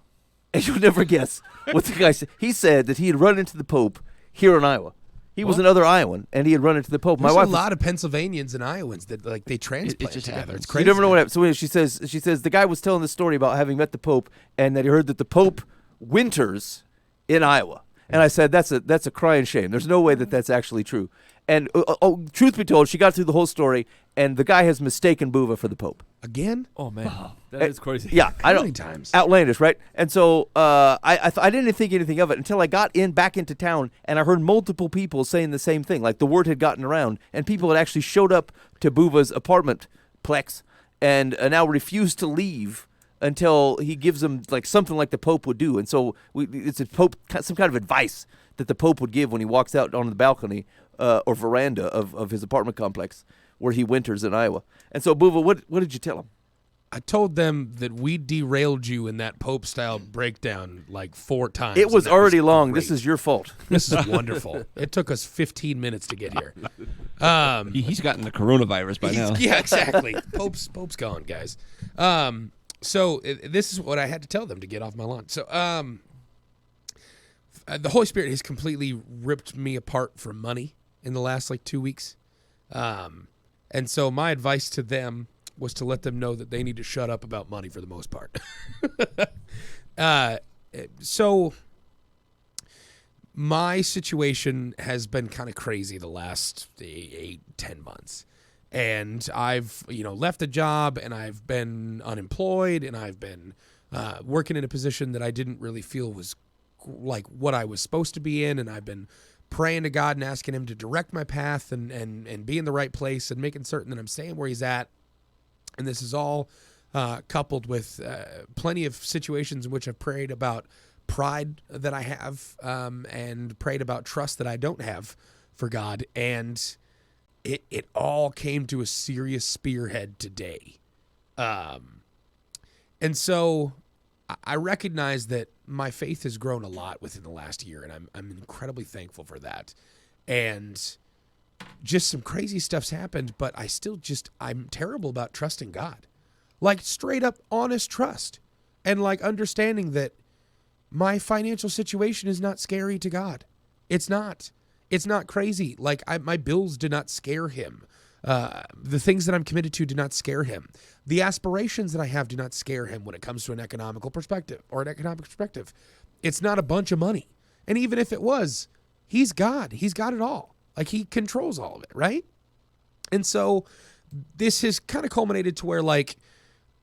And you'll never guess what the guy said. He said that he had run into the Pope here in Iowa. He was another Iowan, and he had run into the Pope. There's My wife a lot of Pennsylvanians and Iowans that like they transplant just together. happens. It's You crazy. never know what happened. So anyway, she says the guy was telling the story about having met the Pope and that he heard that the Pope winters in Iowa. And I said that's a crying shame. There's no way that that's actually true. And truth be told, she got through the whole story, and the guy has mistaken Buva for the Pope. Again? Oh man, that is crazy. Yeah, I How don't. many times? Outlandish, right? And so I didn't think anything of it until I got back into town, and I heard multiple people saying the same thing. Like the word had gotten around, and people had actually showed up to Buva's apartment plex, and now refused to leave until he gives them like something like the Pope would do. And so it's a Pope, some kind of advice that the Pope would give when he walks out on the balcony or veranda of his apartment complex where he winters in Iowa. And so, Buva, what did you tell him? I told them that we derailed you in that Pope style breakdown like 4 times. It was and that already long. great. This is your fault. This is wonderful. It took us 15 minutes to get here. He's gotten the coronavirus by now. Yeah, exactly. Pope's gone, guys. So this is what I had to tell them to get off my lawn. So the Holy Spirit has completely ripped me apart for money in the last like 2 weeks. And so my advice to them was to let them know that they need to shut up about money for the most part. So my situation has been kind of crazy the last 8-10 months. And I've, left a job, and I've been unemployed, and I've been working in a position that I didn't really feel was like what I was supposed to be in. And I've been praying to God and asking him to direct my path and be in the right place and making certain that I'm staying where he's at. And this is all coupled with plenty of situations in which I've prayed about pride that I have and prayed about trust that I don't have for God. And it all came to a serious spearhead today. And so I recognize that my faith has grown a lot within the last year, and I'm incredibly thankful for that. And just some crazy stuff's happened, but I'm terrible about trusting God. Like straight up honest trust. And like understanding that my financial situation is not scary to God. It's not. It's not crazy. Like my bills do not scare him. The things that I'm committed to do not scare him. The aspirations that I have do not scare him when it comes to an economical perspective or an economic perspective. It's not a bunch of money. And even if it was, he's God. He's got it all. Like he controls all of it, right? And so this has kind of culminated to where like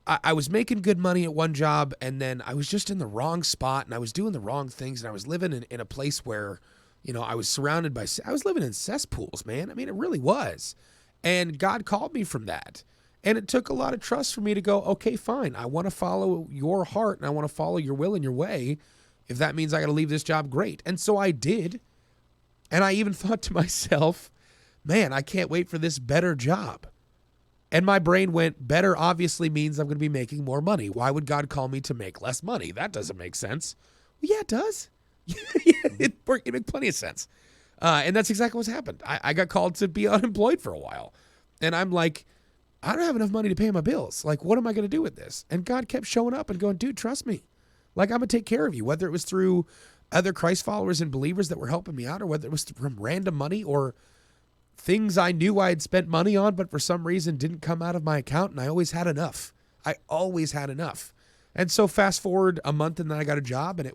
I was making good money at one job and then I was just in the wrong spot and I was doing the wrong things and I was living in a place where, you know, I was surrounded by, I was living in cesspools, man. I mean, it really was. And God called me from that. And it took a lot of trust for me to go, okay, fine. I want to follow your heart and I want to follow your will and your way. If that means I got to leave this job, great. And so I did. And I even thought to myself, man, I can't wait for this better job. And my brain went, better obviously means I'm going to be making more money. Why would God call me to make less money? That doesn't make sense. Well, yeah, it does. It makes plenty of sense. And that's exactly what's happened. I got called to be unemployed for a while. And I'm like, I don't have enough money to pay my bills. Like, what am I going to do with this? And God kept showing up and going, dude, trust me. Like, I'm going to take care of you, whether it was through other Christ followers and believers that were helping me out, or whether it was from random money or things I knew I had spent money on, but for some reason didn't come out of my account. And I always had enough. I always had enough. And so fast forward a month and then I got a job and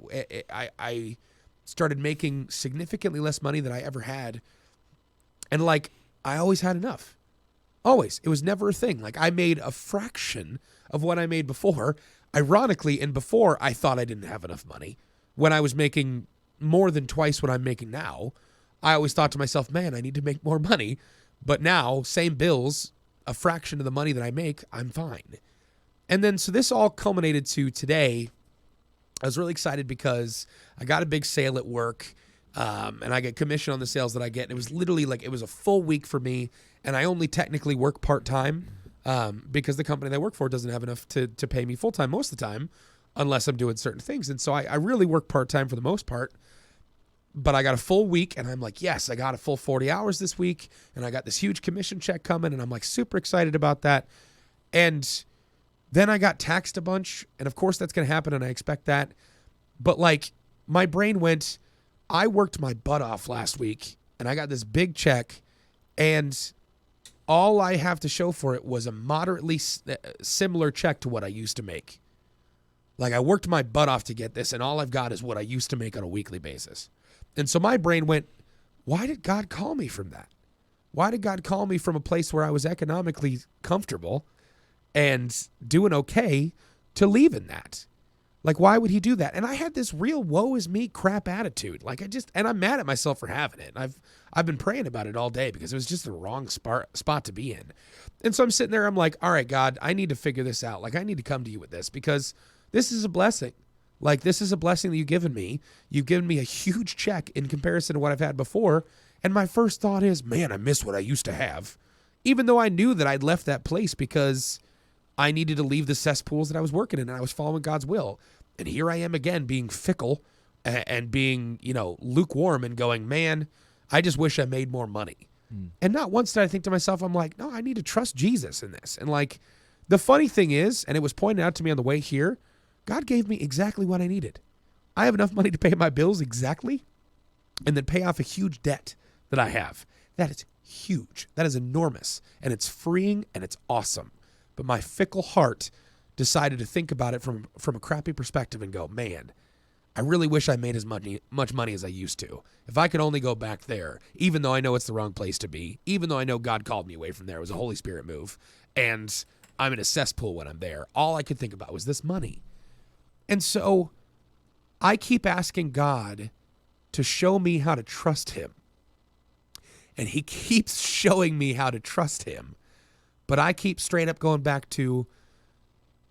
I started making significantly less money than I ever had. And like, I always had enough. Always. It was never a thing. Like I made a fraction of what I made before. Ironically, and before I thought I didn't have enough money. When I was making more than twice what I'm making now, I always thought to myself, man, I need to make more money. But now, same bills, a fraction of the money that I make, I'm fine. And then, so this all culminated to today. I was really excited because I got a big sale at work, and I get commission on the sales that I get. And it was literally like, it was a full week for me, and I only technically work part-time because the company that I work for doesn't have enough to pay me full-time most of the time unless I'm doing certain things. And so I really work part-time for the most part. But I got a full week, and I'm like, yes, I got a full 40 hours this week, and I got this huge commission check coming, and I'm like super excited about that. And then I got taxed a bunch, and of course that's going to happen, and I expect that. But like, my brain went, I worked my butt off last week, and I got this big check, and all I have to show for it was a moderately similar check to what I used to make. Like, I worked my butt off to get this, and all I've got is what I used to make on a weekly basis. And so my brain went, why did God call me from that? Why did God call me from a place where I was economically comfortable and doing okay to leaving that? Like, why would he do that? And I had this real woe is me crap attitude. Like, and I'm mad at myself for having it. And I've been praying about it all day because it was just the wrong spot to be in. And so I'm sitting there, I'm like, all right, God, I need to figure this out. Like, I need to come to you with this because this is a blessing. Like, this is a blessing that you've given me. You've given me a huge check in comparison to what I've had before. And my first thought is, man, I miss what I used to have. Even though I knew that I'd left that place because I needed to leave the cesspools that I was working in and I was following God's will. And here I am again being fickle and being, lukewarm and going, man, I just wish I made more money. And not once did I think to myself, I'm like, no, I need to trust Jesus in this. And like, the funny thing is, and it was pointed out to me on the way here, God gave me exactly what I needed. I have enough money to pay my bills exactly and then pay off a huge debt that I have. That is huge. That is enormous. And it's freeing and it's awesome. But my fickle heart decided to think about it from a crappy perspective and go, man, I really wish I made as much money as I used to. If I could only go back there, even though I know it's the wrong place to be, even though I know God called me away from there, it was a Holy Spirit move, and I'm in a cesspool when I'm there, all I could think about was this money. And so I keep asking God to show me how to trust him. And he keeps showing me how to trust him. But I keep straight up going back to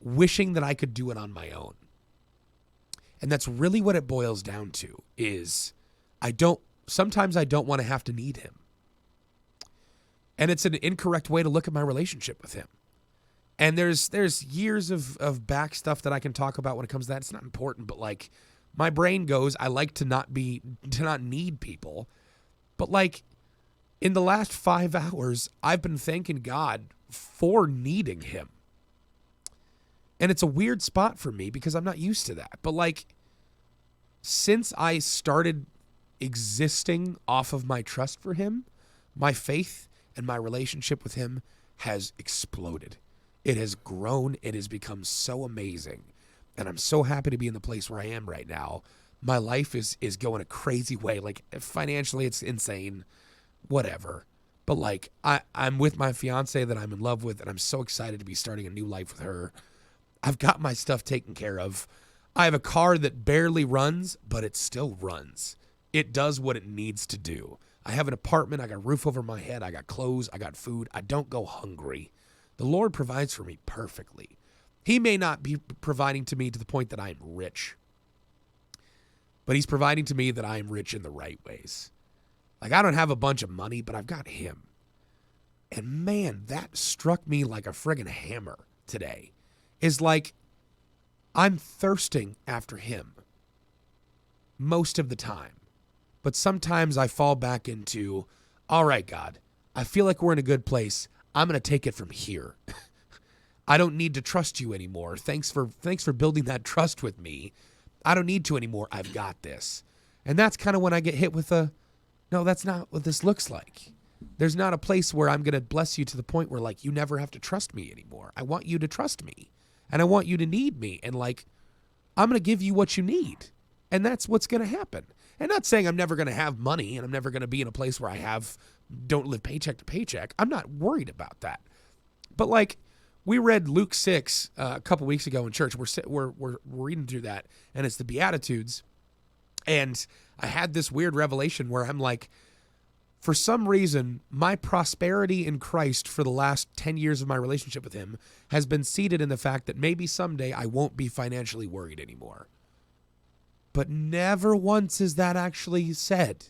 wishing that I could do it on my own. And that's really what it boils down to is sometimes I don't want to have to need him. And it's an incorrect way to look at my relationship with him. And there's years of back stuff that I can talk about when it comes to that. It's not important, but like my brain goes, I like to not need people. But like in the last 5 hours, I've been thanking God for needing him. And it's a weird spot for me because I'm not used to that. But like, since I started existing off of my trust for him, my faith and my relationship with him has exploded. It has grown. It has become so amazing. And I'm so happy to be in the place where I am right now. My life is going a crazy way. Like, financially, it's insane. Whatever. But like, I'm with my fiance that I'm in love with, and I'm so excited to be starting a new life with her. I've got my stuff taken care of. I have a car that barely runs, but it still runs. It does what it needs to do. I have an apartment. I got a roof over my head. I got clothes. I got food. I don't go hungry. The Lord provides for me perfectly. He may not be providing to me to the point that I am rich, but he's providing to me that I am rich in the right ways. Like, I don't have a bunch of money, but I've got him. And man, that struck me like a friggin' hammer today. Is like, I'm thirsting after him most of the time. But sometimes I fall back into, all right, God, I feel like we're in a good place. I'm going to take it from here. I don't need to trust you anymore. Thanks for building that trust with me. I don't need to anymore. I've got this. And that's kind of when I get hit with no, that's not what this looks like. There's not a place where I'm going to bless you to the point where, like, you never have to trust me anymore. I want you to trust me. And I want you to need me. And, like, I'm going to give you what you need. And that's what's going to happen. And not saying I'm never going to have money and I'm never going to be in a place where I don't live paycheck to paycheck. I'm not worried about that. But, like, we read Luke 6 a couple weeks ago in church. We're reading through that, and it's the Beatitudes. And I had this weird revelation where I'm like, for some reason, my prosperity in Christ for the last 10 years of my relationship with him has been seated in the fact that maybe someday I won't be financially worried anymore. But never once is that actually said.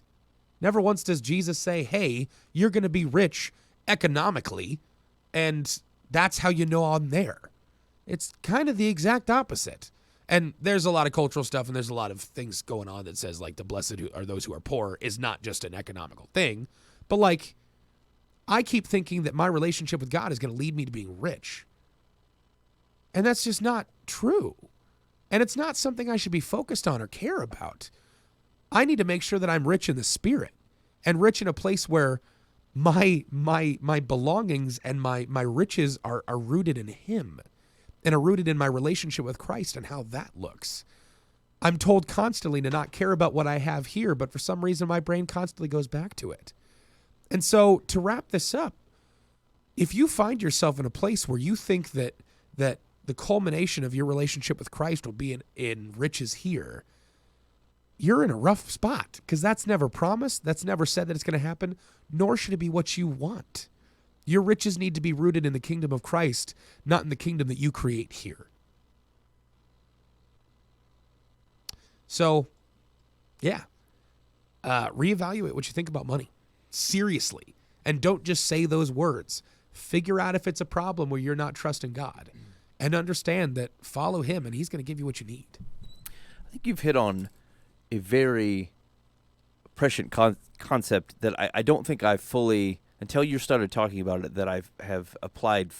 Never once does Jesus say, hey, you're going to be rich economically, and that's how you know I'm there. It's kind of the exact opposite. And there's a lot of cultural stuff and there's a lot of things going on that says, like, the blessed are those who are poor is not just an economical thing. But, like, I keep thinking that my relationship with God is going to lead me to being rich. And that's just not true. And it's not something I should be focused on or care about. I need to make sure that I'm rich in the spirit and rich in a place where my belongings and my riches are rooted in him. And are rooted in my relationship with Christ and how that looks. I'm told constantly to not care about what I have here, but for some reason my brain constantly goes back to it. And so to wrap this up, if you find yourself in a place where you think that the culmination of your relationship with Christ will be in riches here, you're in a rough spot because that's never promised. That's never said that it's going to happen, nor should it be what you want. Your riches need to be rooted in the kingdom of Christ, not in the kingdom that you create here. So, yeah, reevaluate what you think about money. Seriously. And don't just say those words. Figure out if it's a problem where you're not trusting God. And understand that follow him and he's going to give you what you need. I think you've hit on a very prescient concept that I don't think I fully... until you started talking about it, that I have applied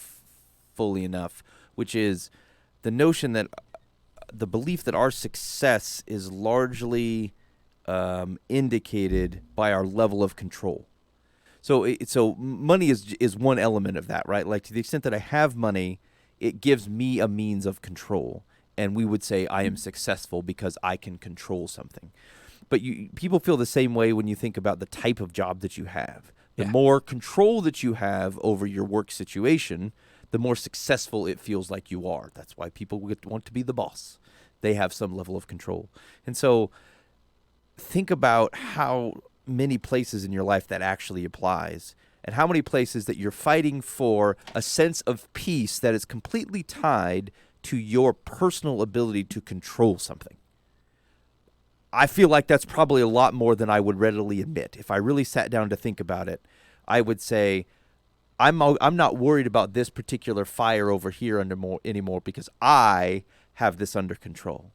fully enough, which is the notion that the belief that our success is largely indicated by our level of control. So money is one element of that, right? Like, to the extent that I have money, it gives me a means of control, and we would say I am successful because I can control something. But people feel the same way when you think about the type of job that you have. The more control that you have over your work situation, the more successful it feels like you are. That's why people want to be the boss. They have some level of control. And so think about how many places in your life that actually applies, and how many places that you're fighting for a sense of peace that is completely tied to your personal ability to control something. I feel like that's probably a lot more than I would readily admit. If I really sat down to think about it, I would say I'm not worried about this particular fire over here anymore because I have this under control.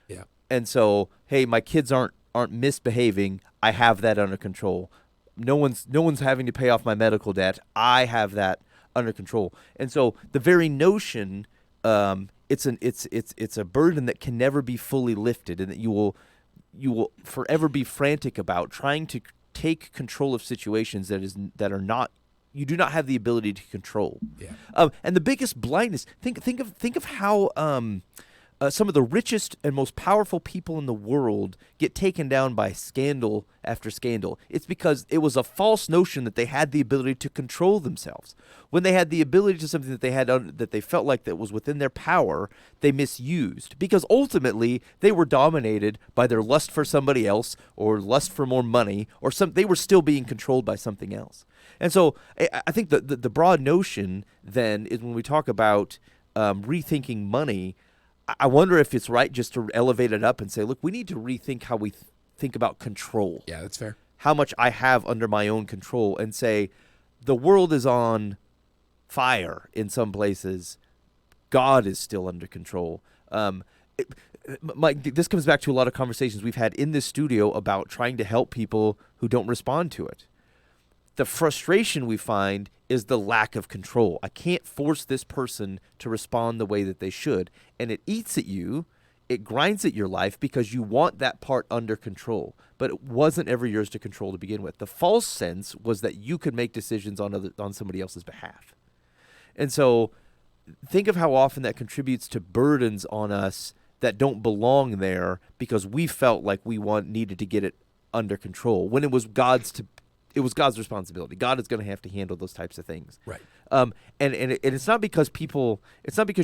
Yeah. And so, hey, my kids aren't misbehaving. I have that under control. No one's having to pay off my medical debt. I have that under control. And so the very notion it's a burden that can never be fully lifted, and that you will forever be frantic about trying to take control of situations that are not, you do not have the ability to control. Yeah. And the biggest blindness, think of how some of the richest and most powerful people in the world get taken down by scandal after scandal. It's because it was a false notion that they had the ability to control themselves. When they had the ability to something that they had that they felt like that was within their power, they misused, because ultimately they were dominated by their lust for somebody else or lust for more money, or they were still being controlled by something else. And so I think the broad notion then is, when we talk about rethinking money, I wonder if it's right just to elevate it up and say, look, we need to rethink how we think about control. Yeah, that's fair. How much I have under my own control, and say, the world is on fire in some places. God is still under control. Mike, this comes back to a lot of conversations we've had in this studio about trying to help people who don't respond to it. The frustration we find is the lack of control. I can't force this person to respond the way that they should. And it eats at you. It grinds at your life because you want that part under control. But it wasn't ever yours to control to begin with. The false sense was that you could make decisions on somebody else's behalf. And so think of how often that contributes to burdens on us that don't belong there, because we felt like we needed to get it under control, when it was God's responsibility. God is going to have to handle those types of things. Right. And it's not because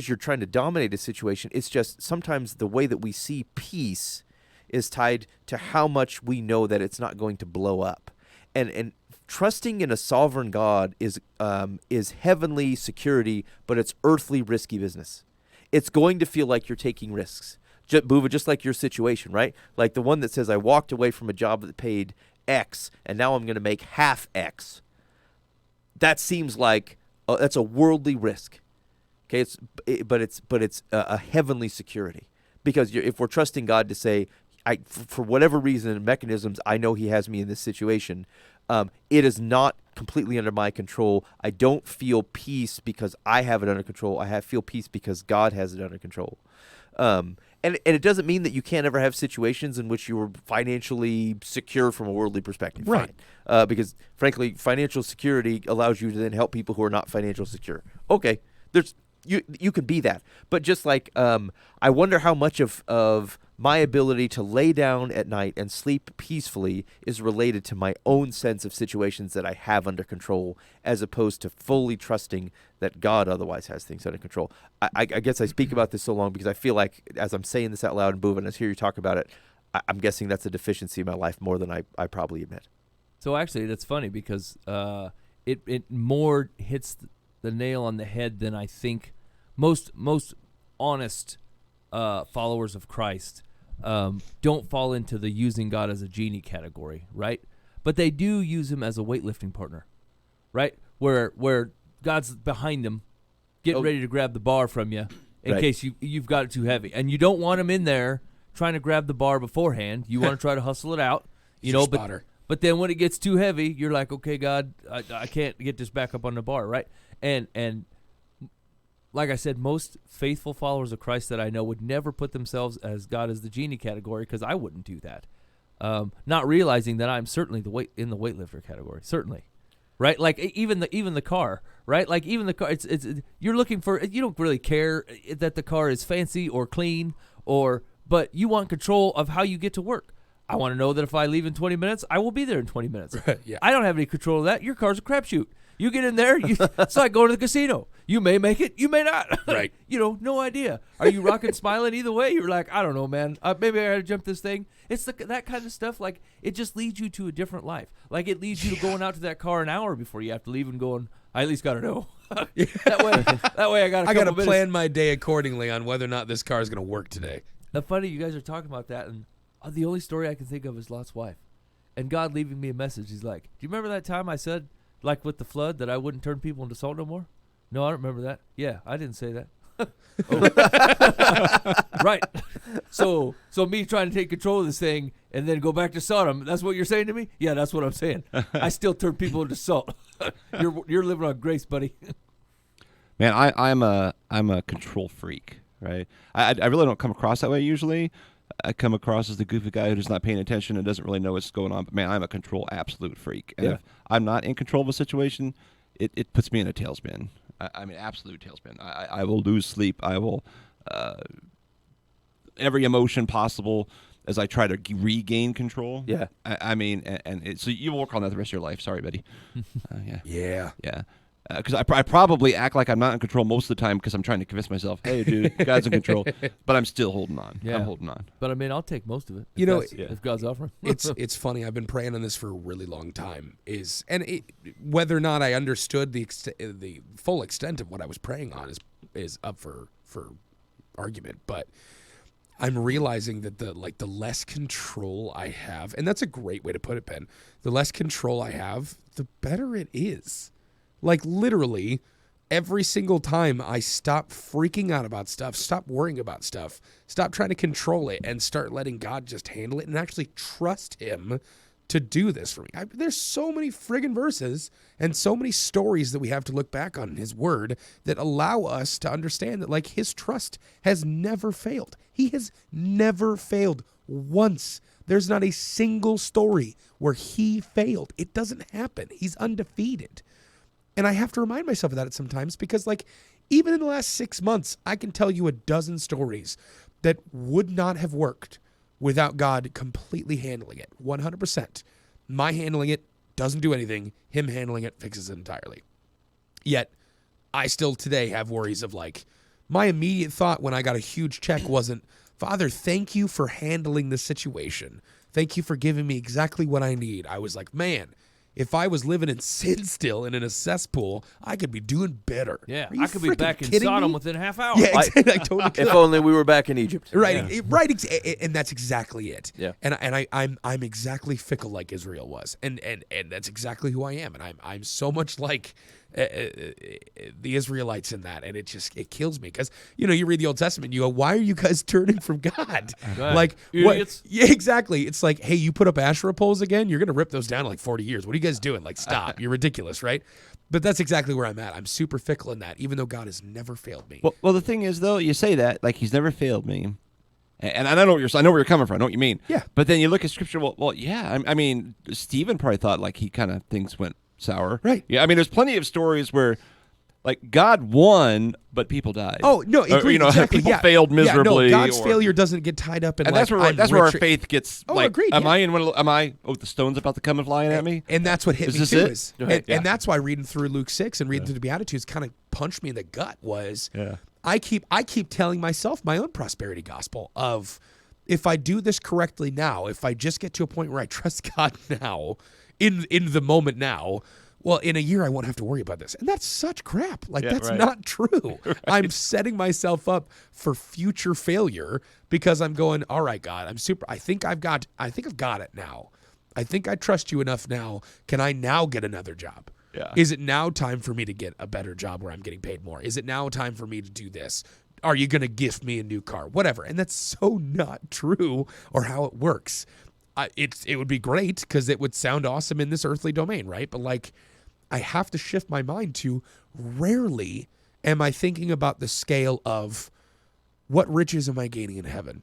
you're trying to dominate a situation. It's just sometimes the way that we see peace is tied to how much we know that it's not going to blow up. And trusting in a sovereign God is heavenly security, but it's earthly risky business. It's going to feel like you're taking risks. Just like your situation, right? Like the one that says, I walked away from a job that paid X, and now I'm going to make half X. That seems like that's a worldly risk. Okay, but it's a heavenly security, because if we're trusting God to say, for whatever reason and mechanisms, I know He has me in this situation. It is not completely under my control. I don't feel peace because I have it under control. I feel peace because God has it under control. And it doesn't mean that you can't ever have situations in which you are financially secure from a worldly perspective. Right. Fine. Because, frankly, financial security allows you to then help people who are not financially secure. Okay, you can be that. But just like I wonder how much of my ability to lay down at night and sleep peacefully is related to my own sense of situations that I have under control, as opposed to fully trusting that God otherwise has things under control. I guess I speak about this so long because I feel like, as I'm saying this out loud and moving, as I hear you talk about it, I'm guessing that's a deficiency in my life more than I probably admit. So actually, that's funny, because it more hits the nail on the head than I think most honest followers of Christ don't fall into the using God as a genie category, right? But they do use Him as a weightlifting partner, right? Where God's behind them, getting ready to grab the bar from you in case you've got it too heavy, and you don't want Him in there trying to grab the bar beforehand. You want to try to hustle it out, but then when it gets too heavy, you're like, okay, God, I can't get this back up on the bar, right? And like I said, most faithful followers of Christ that I know would never put themselves as God as the genie category, because I wouldn't do that. Not realizing that I'm certainly in the weightlifter category, certainly, right? Like even the car, right? Like even the car, it's you're looking for, you don't really care that the car is fancy or clean, but you want control of how you get to work. I want to know that if I leave in 20 minutes, I will be there in 20 minutes. Right, yeah. I don't have any control of that. Your car's a crapshoot. You get in there, it's like going to the casino. You may make it, you may not. Right. No idea. Are you rocking, smiling either way? You're like, I don't know, man. Maybe I got to jump this thing. It's that kind of stuff. Like, it just leads you to a different life. Like, it leads you to going out to that car an hour before you have to leave and going, I at least got to know. that way I got to plan my day accordingly on whether or not this car is going to work today. The funny, you guys are talking about that, and the only story I can think of is Lot's wife. And God leaving me a message. He's like, do you remember that time I said, like with the flood, that I wouldn't turn people into salt no more? No, I don't remember that. Yeah, I didn't say that. Right. So me trying to take control of this thing and then go back to Sodom, that's what you're saying to me? Yeah, that's what I'm saying. I still turn people into salt. You're living on grace, buddy. Man, I'm a control freak, right? I really don't come across that way usually. I come across as the goofy guy who's not paying attention and doesn't really know what's going on. But man, I'm a control absolute freak. And if I'm not in control of a situation, it puts me in a tailspin. I mean, absolute tailspin. I will lose sleep. I will every emotion possible as I try to regain control. Yeah. I mean, so you work on that the rest of your life. Sorry, buddy. Yeah. Yeah. Because I probably act like I'm not in control most of the time because I'm trying to convince myself, hey, dude, God's in control. But I'm still holding on. Yeah. I'm holding on. But I mean, I'll take most of it. You know, if God's offering. it's funny. I've been praying on this for a really long time. Whether or not I understood the full extent of what I was praying on is up for argument. But I'm realizing that the less control I have, and that's a great way to put it, Ben. The less control I have, the better it is. Like literally, every single time I stop freaking out about stuff, stop worrying about stuff, stop trying to control it, and start letting God just handle it and actually trust Him to do this for me. There's so many friggin' verses and so many stories that we have to look back on in His Word that allow us to understand that like His trust has never failed. He has never failed once. There's not a single story where He failed. It doesn't happen. He's undefeated. And I have to remind myself of that sometimes because, like, even in the last 6 months, I can tell you a dozen stories that would not have worked without God completely handling it. 100%. My handling it doesn't do anything. Him handling it fixes it entirely. Yet, I still today have worries of, like, my immediate thought when I got a huge check wasn't, Father, thank you for handling the situation. Thank you for giving me exactly what I need. I was like, man, if I was living in sin still and in a cesspool, I could be doing better. Yeah, Are you I could be freaking back in kidding Sodom me? within a half hour. Yeah, exactly. I totally could. If only we were back in Egypt. Right, and that's exactly it. Yeah. And I'm exactly fickle like Israel was, and that's exactly who I am, and I'm so much like the Israelites in that, and it kills me because you read the Old Testament, you go, why are you guys turning from God? Right. Like Idiots. what? Yeah, exactly. It's like, hey, you put up Asherah poles again, you're gonna rip those down in like 40 years. What are you guys doing? Like, stop! You're ridiculous, right? But that's exactly where I'm at. I'm super fickle in that, even though God has never failed me. Well, the thing is, though, you say that like He's never failed me, and I know where you're coming from. I know what you mean. Yeah. But then you look at Scripture. Well, yeah. I mean, Stephen probably thought like he kind of things went sour. Right. Yeah. I mean, there's plenty of stories where, like, God won, but people died. Oh no, agreed, exactly. People Yeah. failed miserably. Yeah, no, God's or- failure doesn't get tied up in And like, that's where our faith gets. Oh, like, agreed, Am yeah. I in one? Am I? Oh, the stone's about to come and flying at me. And that's what hit Is me this too. it? And that's why reading through Luke 6 and reading through the Beatitudes kind of punched me in the gut. Was I keep telling myself my own prosperity gospel of, if I do this correctly now, if I just get to a point where I trust God now, in the moment now, well, in a year I won't have to worry about this. And that's such crap. Like, that's not true. I'm setting myself up for future failure because I'm going, all right, God, I think I've got it now. I think I trust you enough now. Can I now get another job? Yeah. Is it now time for me to get a better job where I'm getting paid more? Is it now time for me to do this? Are you going to gift me a new car? Whatever. And that's so not true or how it works. It would be great because it would sound awesome in this earthly domain, right? But like, I have to shift my mind to, rarely am I thinking about the scale of what riches am I gaining in heaven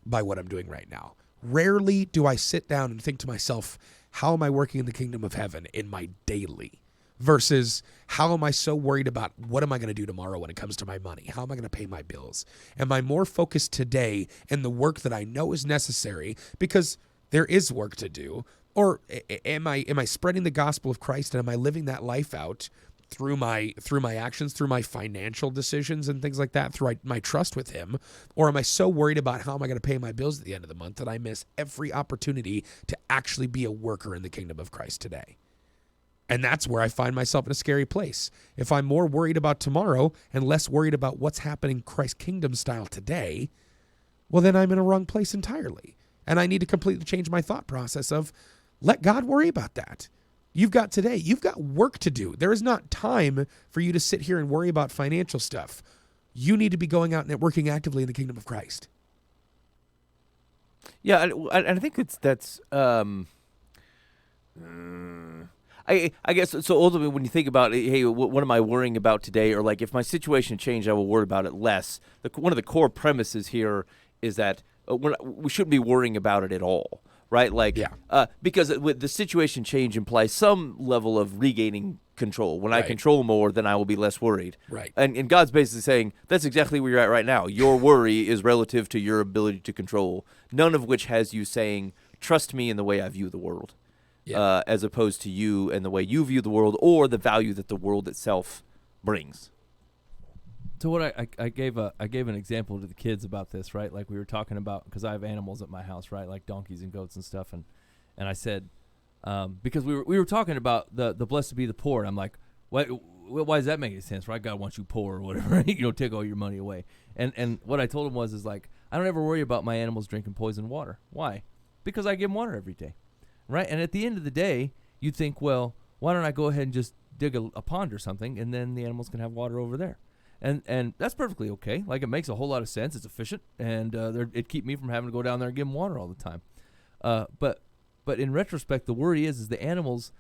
by what I'm doing right now. Rarely do I sit down and think to myself, how am I working in the kingdom of heaven in my daily, versus how am I so worried about what am I going to do tomorrow when it comes to my money? How am I going to pay my bills? Am I more focused today in the work that I know is necessary because there is work to do? Or am I spreading the gospel of Christ, and am I living that life out through my actions, through my financial decisions and things like that, through my trust with Him? Or am I so worried about how am I going to pay my bills at the end of the month that I miss every opportunity to actually be a worker in the kingdom of Christ today? And that's where I find myself in a scary place. If I'm more worried about tomorrow and less worried about what's happening Christ kingdom style today, well, then I'm in a wrong place entirely. And I need to completely change my thought process of, let God worry about that. You've got today. You've got work to do. There is not time for you to sit here and worry about financial stuff. You need to be going out and working actively in the kingdom of Christ. Yeah, and I think I guess so. Ultimately, when you think about, hey, what am I worrying about today, or like if my situation changed, I will worry about it less. One of the core premises here is that we shouldn't be worrying about it at all, right? Like, because the situation change implies some level of regaining control. When I control more, then I will be less worried. Right. And God's basically saying that's exactly where you're at right now. Your worry is relative to your ability to control. None of which has you saying, "Trust me in the way I view the world." As opposed to you and the way you view the world or the value that the world itself brings. So what I gave an example to the kids about this, right? Like we were talking about, because I have animals at my house, right? Like donkeys and goats and stuff. And I said, because we were talking about the blessed be the poor. And I'm like, why does that make any sense, right? God wants you poor or whatever, take all your money away. And what I told him was like, I don't ever worry about my animals drinking poisoned water. Why? Because I give them water every day. Right, and at the end of the day, you'd think, well, why don't I go ahead and just dig a pond or something, and then the animals can have water over there, and that's perfectly okay. Like it makes a whole lot of sense. It's efficient, and it keep me from having to go down there and give them water all the time. But in retrospect, the worry is the animals,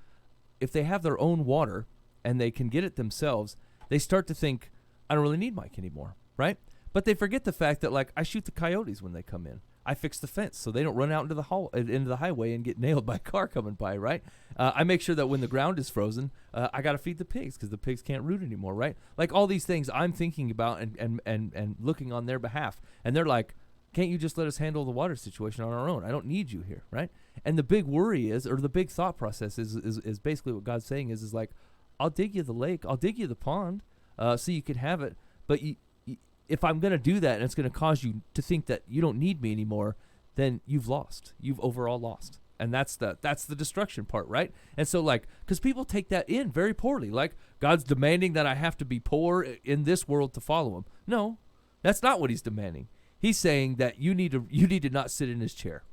if they have their own water and they can get it themselves, they start to think, I don't really need Mike anymore, right? But they forget the fact that like I shoot the coyotes when they come in. I fix the fence so they don't run out into the highway and get nailed by a car coming by, right? I make sure that when the ground is frozen, I got to feed the pigs because the pigs can't root anymore, right? Like all these things I'm thinking about and looking on their behalf. And they're like, can't you just let us handle the water situation on our own? I don't need you here, right? And the big worry is, or the big thought process is basically what God's saying is like, I'll dig you the lake, I'll dig you the pond so you can have it, but if I'm going to do that and it's going to cause you to think that you don't need me anymore, then you've lost. You've overall lost. And that's the destruction part, right? And so like, because people take that in very poorly. Like God's demanding that I have to be poor in this world to follow him. No, that's not what he's demanding. He's saying that you need to not sit in his chair.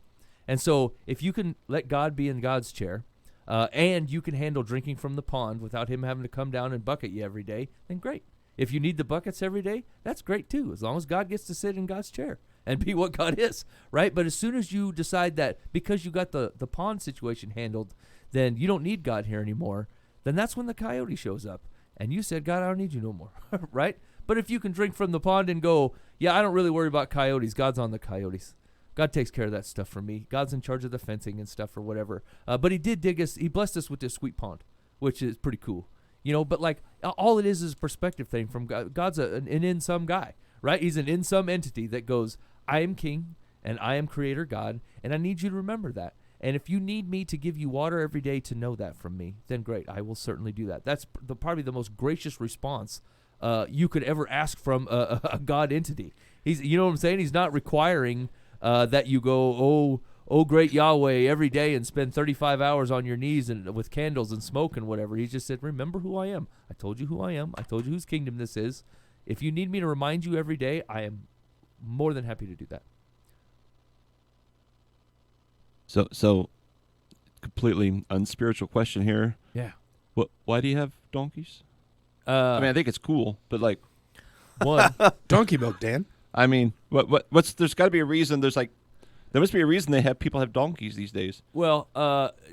And so if you can let God be in God's chair, and you can handle drinking from the pond without him having to come down and bucket you every day, then great. If you need the buckets every day, that's great too, as long as God gets to sit in God's chair and be what God is, right? But as soon as you decide that because you got the pond situation handled, then you don't need God here anymore, then that's when the coyote shows up. And you said, God, I don't need you no more, right? But if you can drink from the pond and go, yeah, I don't really worry about coyotes. God's on the coyotes. God takes care of that stuff for me. God's in charge of the fencing and stuff or whatever. But he did he blessed us with this sweet pond, which is pretty cool. But like all it is a perspective thing from God. God's an in-some guy, right? He's an in-some entity that goes, I am king and I am creator God, and I need you to remember that. And if you need me to give you water every day to know that from me, then great, I will certainly do that. That's probably the most gracious response you could ever ask from a God entity. He's, you know what I'm saying? He's not requiring that you go, oh, great Yahweh, every day and spend 35 hours on your knees and with candles and smoke and whatever. He just said, remember who I am. I told you who I am. I told you whose kingdom this is. If you need me to remind you every day, I am more than happy to do that. So completely unspiritual question here. Yeah. Why do you have donkeys? I I think it's cool, but like, one, Donkey milk, Dan. I mean, what's there's got to be a reason. There must be a reason people have donkeys these days. well,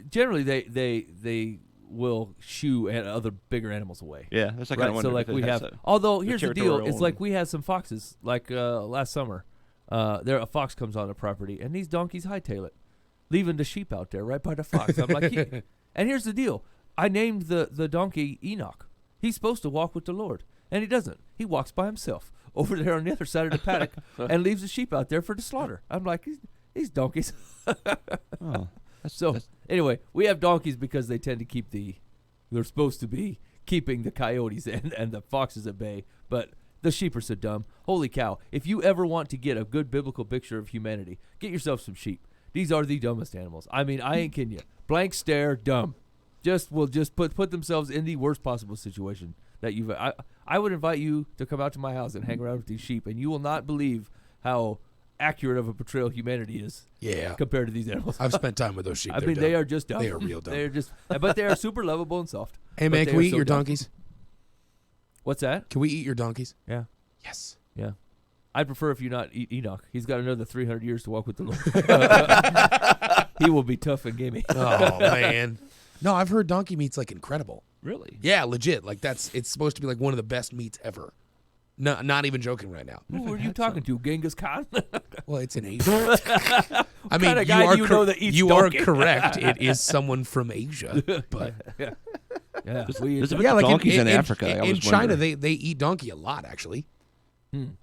generally they will shoo other bigger animals away. Yeah, that's like Right, I wonder. so like if it we has have. a- Although here's the deal: territorial it's like and- we had some foxes. Like last summer, a fox comes on the property, and these donkeys hightail it, leaving the sheep out there right by the fox. I'm like, and here's the deal: I named the donkey Enoch. He's supposed to walk with the Lord, and he doesn't. He walks by himself over there on the other side of the paddock and leaves the sheep out there for the slaughter. I'm like, these donkeys. Oh, So anyway, we have donkeys because they tend to keep they're supposed to be keeping the coyotes and the foxes at bay, but the sheep are so dumb. Holy cow. If you ever want to get a good biblical picture of humanity, get yourself some sheep. These are the dumbest animals. I mean, I ain't kidding you. Blank stare, dumb. Will put themselves in the worst possible situation that you've. I would invite you to come out to my house and hang around with these sheep, and you will not believe how accurate of a portrayal of humanity is. Yeah. Compared to these animals. I've spent time with those sheep. I They're mean, dumb. they are just dumb. They are real dumb. They're just, but they are super lovable and soft. Hey, But man, they can we are eat so your dumb. donkeys? What's that? Can we eat your donkeys? Yeah, Yes. yeah. I'd prefer if you not eat Enoch. He's got another 300 years to walk with the Lord. He will be tough and gamey. Oh, man. No, I've heard donkey meat's like incredible. Really? Yeah, legit. Like it's supposed to be like one of the best meats ever. No, not even joking right now. Who are you talking to? Genghis Khan? Well, it's in Asia. I mean, kinda guy do you know that eats you donkey? are correct. It is someone from Asia, but yeah. There's a bunch yeah, of like donkeys in, in Africa. I In always China, wonder. they eat donkey a lot. Actually,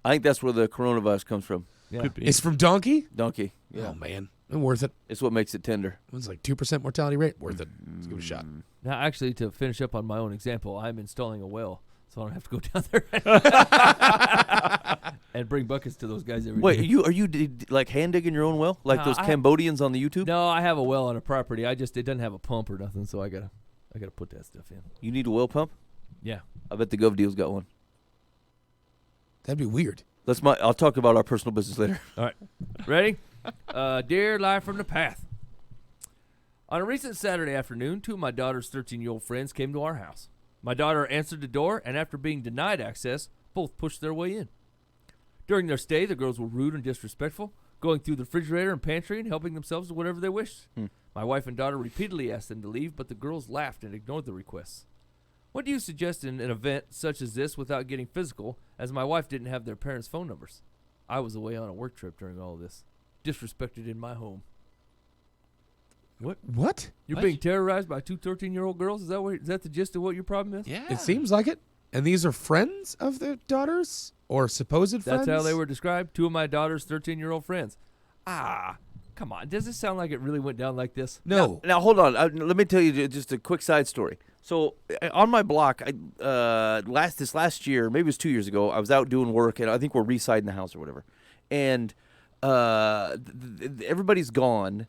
I think that's where the coronavirus comes from. Yeah. Could be. it's from donkey. Donkey. Yeah. Oh man, worth it. It's what makes it tender. It's like 2% mortality rate. Worth it. Let's give it a shot. Now, actually, to finish up on my own example, I'm installing a well, so I don't have to go down there and bring buckets to those guys every Wait, day. are you like hand digging your own well, like No, those I- Cambodians on the YouTube? No, I have a well on a property. It doesn't have a pump or nothing, so I gotta put that stuff in. You need a well pump? Yeah. I bet the Gov Deal's got one. That'd be weird. I'll talk about our personal business later. All right. Ready? Dear Live from the Path. On a recent Saturday afternoon, two of my daughter's 13-year-old friends came to our house. My daughter answered the door, and after being denied access, both pushed their way in. During their stay, the girls were rude and disrespectful, going through the refrigerator and pantry and helping themselves to whatever they wished. My wife and daughter repeatedly asked them to leave, but the girls laughed and ignored the requests. What do you suggest in an event such as this without getting physical, as my wife didn't have their parents' phone numbers? I was away on a work trip during all of this. Disrespected in my home. What? You're What? being terrorized by two 13-year-old girls? Is that the gist of what your problem is? Yeah. It seems like it. And these are friends of their daughters or supposed friends? That's how they were described. Two of my daughter's 13-year-old friends. Come on. Does it sound like it really went down like this? No. Now hold on. Let me tell you just a quick side story. So on my block, this last year, maybe it was 2 years ago, I was out doing work, and I think we're residing the house or whatever, and everybody's gone.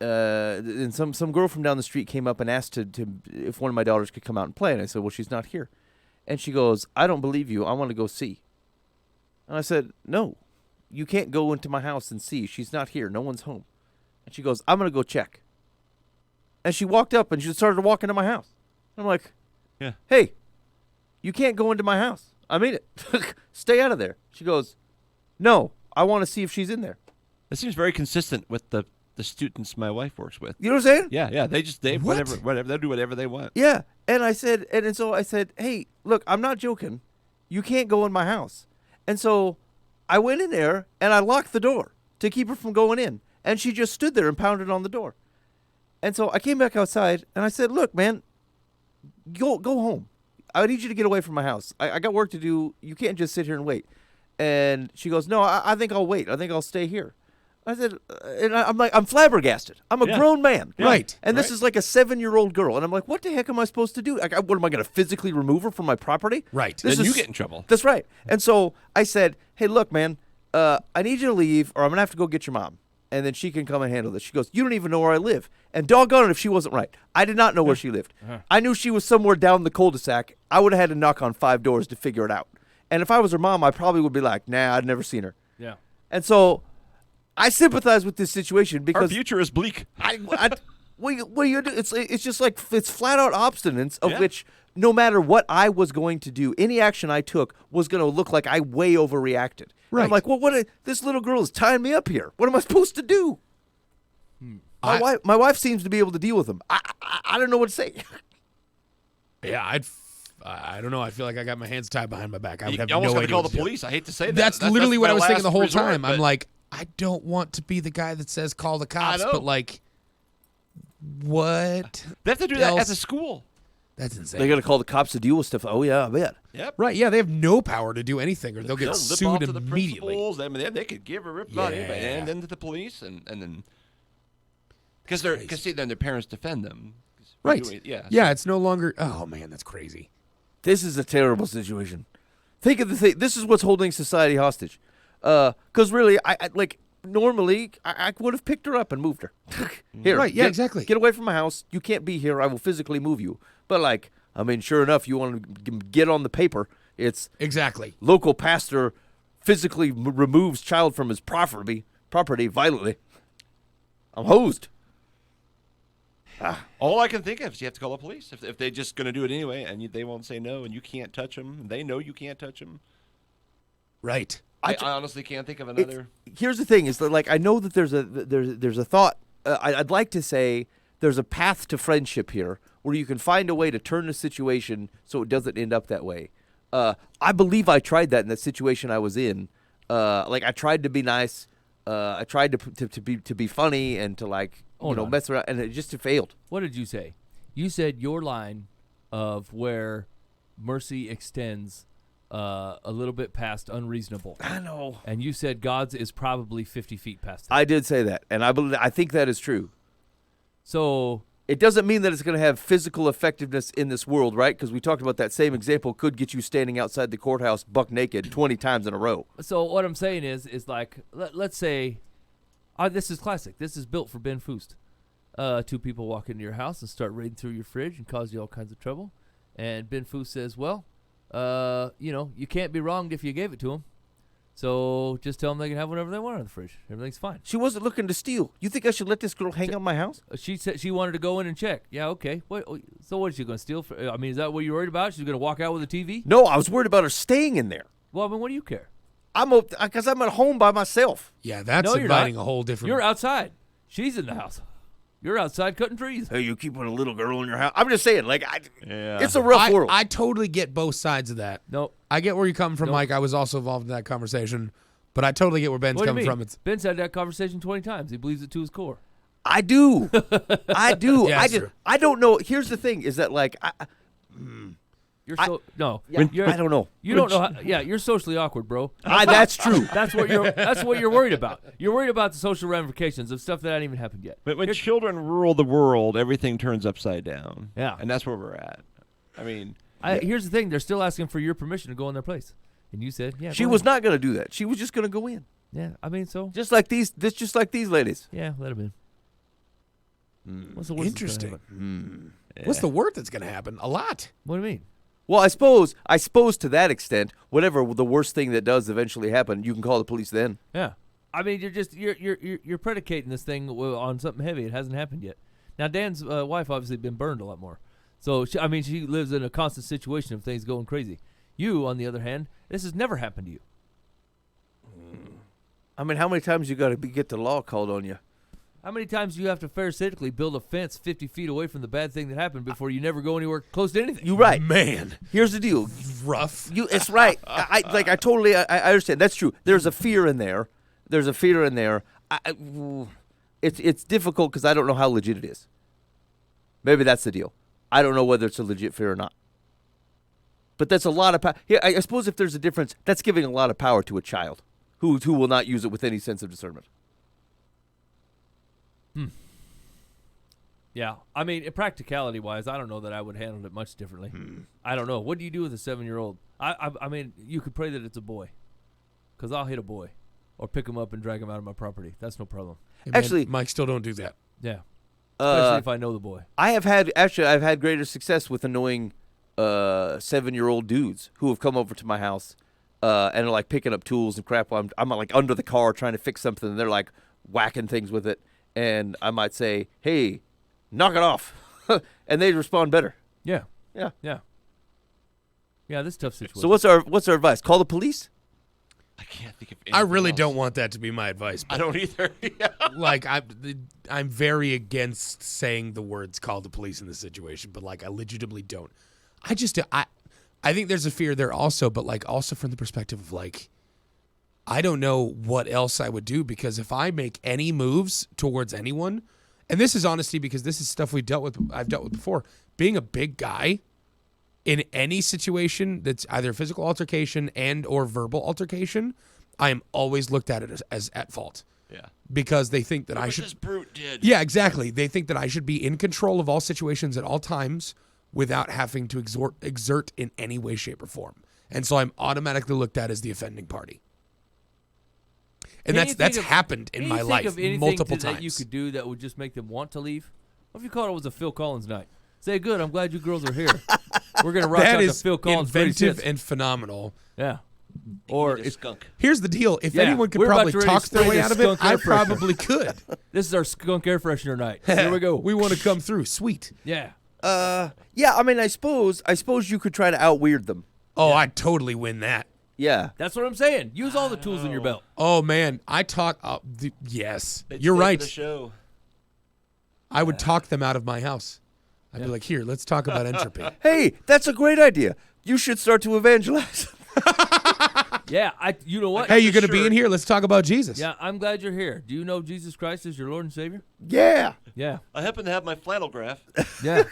And some girl from down the street came up and asked to if one of my daughters could come out and play, and I said, well, she's not here, and she goes, I don't believe you. I want to go see. And I said, no, you can't go into my house and see. She's not here. No one's home. And she goes, I'm gonna go check. And she walked up and she started walking to my house. I'm like, Yeah. Hey, you can't go into my house. I mean it. Stay out of there. She goes, no, I want to see if she's in there. That seems very consistent with the students my wife works with. You know what I'm saying? Yeah. They What? whatever they'll do whatever they want. Yeah. And I said, and so I said, hey, look, I'm not joking. You can't go in my house. And so I went in there and I locked the door to keep her from going in. And she just stood there and pounded on the door. And so I came back outside and I said, look, man, go home. I need you to get away from my house. I got work to do. You can't just sit here and wait. And she goes, no, I think I'll wait. I think I'll stay here. I said, and I'm like, I'm flabbergasted. I'm a Yeah. grown man. Right. And this Right. is like a 7-year-old girl. And I'm like, what the heck am I supposed to do? Like, what am I going to physically remove her from my property? Right. This Then you is- get in trouble. That's right. And so I said, hey, look, man, I need you to leave or I'm going to have to go get your mom. And then she can come and handle this. She goes, you don't even know where I live. And doggone it if she wasn't right. I did not know where she lived. I knew she was somewhere down the cul-de-sac. I would have had to knock on 5 doors to figure it out. And if I was her mom, I probably would be like, nah, I'd never seen her. Yeah. And so I sympathize with this situation Our because future is bleak. what do you do? It's just like it's flat out obstinance of Yeah. which no matter what I was going to do, any action I took was going to look like I way overreacted. And I'm Right. like, well, this little girl is tying me up here. What am I supposed to do? My wife seems to be able to deal with them. I don't know what to say. Yeah, I don't know. I feel like I got my hands tied behind my back. I would You have almost no got to idea call what the to do. police. I hate to say that. That's literally what my I was thinking last the whole resort, time. I'm but- like, I don't want to be the guy that says call the cops, know. but like, what? They have to do that else? at the school. That's insane. They got to call the cops to deal with stuff. Oh yeah, I bet. Yep. Right? Yeah, they have no power to do anything, or they'll They'll get lip sued off to the immediately. principals. I mean, they could give a rip about anybody, Yeah. and then to the police, and then because then their parents defend them. Right? Yeah. Yeah, it's no longer. Oh man, that's crazy. This is a terrible situation. Think of the thing. This is what's holding society hostage. Because really, I like normally I would have picked her up and moved her. Here, Right, yeah, get- exactly. Get away from my house. You can't be here. I will physically move you. But like, I mean, sure enough, you want to get on the paper. It's Exactly. local pastor physically removes child from his property violently. I'm hosed. All I can think of is you have to call the police if they're just going to do it anyway, and they won't say no, and you can't touch them. They know you can't touch them. Right. I honestly can't think of another. Here's the thing: is that like I know that there's a thought. I'd like to say there's a path to friendship here where you can find a way to turn the situation so it doesn't end up that way. I believe I tried that in the situation I was in. Like I tried to be nice. I tried to be funny and to mess around, and it just failed. What did you say? You said your line of where mercy extends a little bit past unreasonable. I know. And you said God's is probably 50 feet past that. I did say that, and I think that is true. So it doesn't mean that it's going to have physical effectiveness in this world, right? Because we talked about that same example could get you standing outside the courthouse buck naked 20 times in a row. So what I'm saying is like, let's say, this is classic. This is built for Ben Foost. Two people walk into your house and start raiding through your fridge and cause you all kinds of trouble. And Ben Foost says, well, you can't be wronged if you gave it to them. So just tell them they can have whatever they want in the fridge. Everything's fine. She wasn't looking to steal. You think I should let this girl hang out my house? She said she wanted to go in and check. Yeah, okay. So what is she going to steal? Is that what you're worried about? She's going to walk out with a TV? No, I was worried about her staying in there. Well, I mean, what do you care? Because I'm at home by myself. Yeah, that's No, you're inviting not. a whole different. You're outside. She's in the house. You're outside cutting trees. Hey, you keeping a little girl in your house? I'm just saying, it's a rough world. I totally get both sides of that. No. I get where you're coming from, Nope. Mike. I was also involved in that conversation, but I totally get where Ben's What do you coming mean? from. It's Ben's had that conversation 20 times. He believes it to his core. I do. I do. Yeah, I that's true. I don't know. Here's the thing: is that You're I- so no. yeah, You're, I don't know. You don't know. Yeah, you're socially awkward, bro. That's true. That's what you're worried about. You're worried about the social ramifications of stuff that hasn't even happened yet. But when children rule the world, everything turns upside down. Yeah. And that's where we're at. I mean, Here's the thing: they're still asking for your permission to go in their place, and you said, "Yeah." She go was ahead. not going to do that. She was just going to go in, Yeah, I mean, so just like these ladies. yeah, let them in. What's the worst that's gonna interesting. happen? What's the word that's going to happen? A lot. What do you mean? Well, I suppose to that extent, whatever the worst thing that does eventually happen, you can call the police then. Yeah, I mean, you're predicating this thing on something heavy. It hasn't happened yet. Now, Dan's wife obviously been burned a lot more, so she lives in a constant situation of things going crazy. You, on the other hand, this has never happened to you. I mean, how many times you got to get the law called on you? How many times do you have to pharisaitically build a fence 50 feet away from the bad thing that happened before you never go anywhere close to anything? You're right. Man, Here's the deal. rough. It's right. I totally understand. That's true. There's a fear in there. It's difficult because I don't know how legit it is. Maybe that's the deal. I don't know whether it's a legit fear or not. But that's a lot of power. Yeah, I suppose if there's a difference, that's giving a lot of power to a child who will not use it with any sense of discernment. Yeah, I mean, practicality-wise, I don't know that I would handle it much differently. I don't know. What do you do with a 7-year-old? I mean, you could pray that it's a boy, because I'll hit a boy, or pick him up and drag him out of my property. That's no problem. Hey, man, Actually- Mike, still don't do that. Yeah, especially if I know the boy. I've had greater success with annoying 7-year-old dudes who have come over to my house and are like picking up tools and crap while I'm like under the car trying to fix something, and they're like whacking things with it, and I might say, "Hey, knock it off," and they respond better. Yeah, Yeah. yeah, yeah. This is a tough situation. So what's our advice? Call the police? I can't think of I anything really else. don't want that to be my advice. I But don't either. Yeah. like I'm very against saying the words "call the police" in this situation, but like I legitimately don't. I think there's a fear there also, but like also from the perspective of like I don't know what else I would do, because if I make any moves towards anyone, and this is honesty because this is stuff I've dealt with before, being a big guy in any situation that's either physical altercation and or verbal altercation, I am always looked at it as at fault. Yeah. Because they think that I What should. this brute did. Yeah, exactly. They think that I should be in control of all situations at all times without having to exert in any way, shape, or form. And so I'm automatically looked at as the offending party. And Can you that's think of- happened can in you my think life of anything multiple that times. you could do that would just make them want to leave? What if you thought it was a Phil Collins night? Say, good, I'm glad you girls are here. We're going to rock That out to is Phil Collins. inventive greatest hits. and phenomenal. Yeah. Or Eat a it's, skunk. Here's the deal. If Yeah, anyone could we're about probably to ready talk to their spray way this out of it, skunk I air freshener. probably could. this is our skunk air freshener night. Here we go. We want to come through. Sweet. Yeah. Yeah. I mean, I suppose you could try to out-weird them. Oh, I'd totally win that. Yeah. That's what I'm saying. Use all the tools in your belt. Oh, man. I talk. Yes. They'd You're stay for right. The show. I would talk them out of my house. I'd be like, here, let's talk about entropy. Hey, that's a great idea. You should start to evangelize. Yeah, you know what? Hey, you going to be in here? Let's talk about Jesus. Yeah, I'm glad you're here. Do you know Jesus Christ is your Lord and Savior? Yeah. Yeah. I happen to have my flannel graph. Yeah.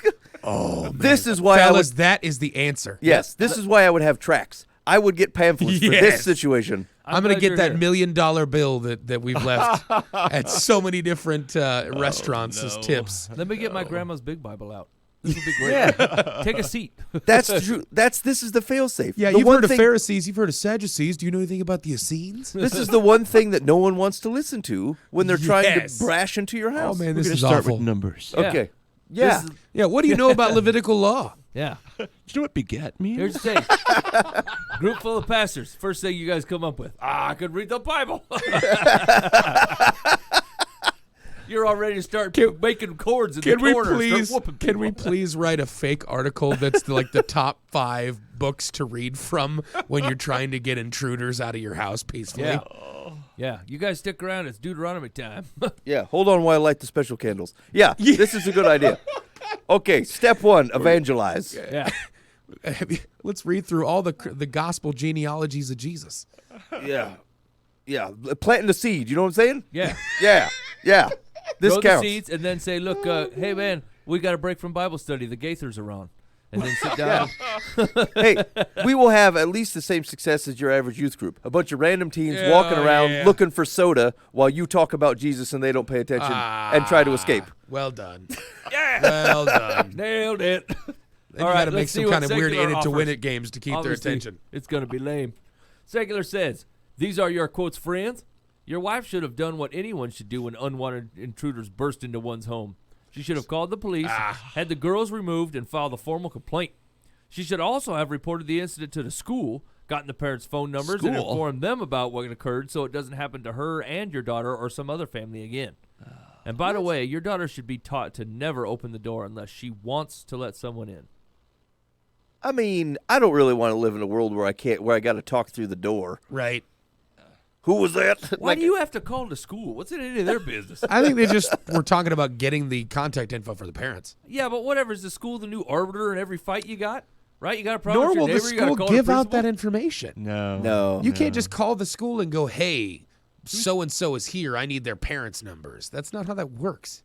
This is why Fellas, that is the answer. Yes, this is why I would have tracks. I would get pamphlets for this Yes. situation. I'm going to glad get you're that here. $1 million bill that we've left at so many different restaurants as tips. Let me get my grandma's big Bible out. This would be great. Take a seat. That's true. This is the failsafe. Yeah, The you've one heard of thing- Pharisees, you've heard of Sadducees. Do you know anything about the Essenes? This is the one thing that no one wants to listen to when they're trying Yes. to brash into your Oh, house. man, this is Start awful. with numbers. Yeah. Okay. Yeah. This is- Yeah, what do you know about Levitical law? yeah. Do you know what beget means? Here's the thing. Group full of pastors. First thing you guys come up with. I could read the Bible. You're all ready to start making chords in the corner. Start whooping Can we people. please write a fake article that's like the top 5 books to read from when you're trying to get intruders out of your house peacefully? Yeah. Yeah. You guys stick around. It's Deuteronomy time. Yeah. Hold on while I light the special candles. Yeah. This is a good idea. Okay. Step 1: evangelize. yeah. Let's read through all the gospel genealogies of Jesus. Yeah. Yeah. Planting the seed. You know what I'm saying? Yeah. Yeah. Yeah. This Throw the counts. seeds and then say, look, hey, man, we got a break from Bible study. The Gaithers are on. And then sit down. Hey, we will have at least the same success as your average youth group. A bunch of random teens walking around yeah. looking for soda while you talk about Jesus and they don't pay attention and try to escape. Well done. Yeah. Well done. Nailed it. Then All you right, got to make let's see some what kind of weird Secular in it to offers. win it games to keep their Obviously, attention. It's going to be lame. Secular says, these are your quotes, friends. Your wife should have done what anyone should do when unwanted intruders burst into one's home. She should have called the police, had the girls removed, and filed a formal complaint. She should also have reported the incident to the school, gotten the parents' phone numbers, and School? informed them about what occurred so it doesn't happen to her and your daughter or some other family again. And by the way, your daughter should be taught to never open the door unless she wants to let someone in. I mean, I don't really want to live in a world where I got to talk through the door. Right. Who was that? Why do you have to call the school? What's in any of their business? I think they just were talking about getting the contact info for the parents. Yeah, but whatever. Is the school the new arbiter in every fight you got? Right? You got a problem Nor with will your the neighbor, you gotta school call the give out principal? that information. No. No. You can't just call the school and go, hey, so-and-so is here. I need their parents' numbers. That's not how that works.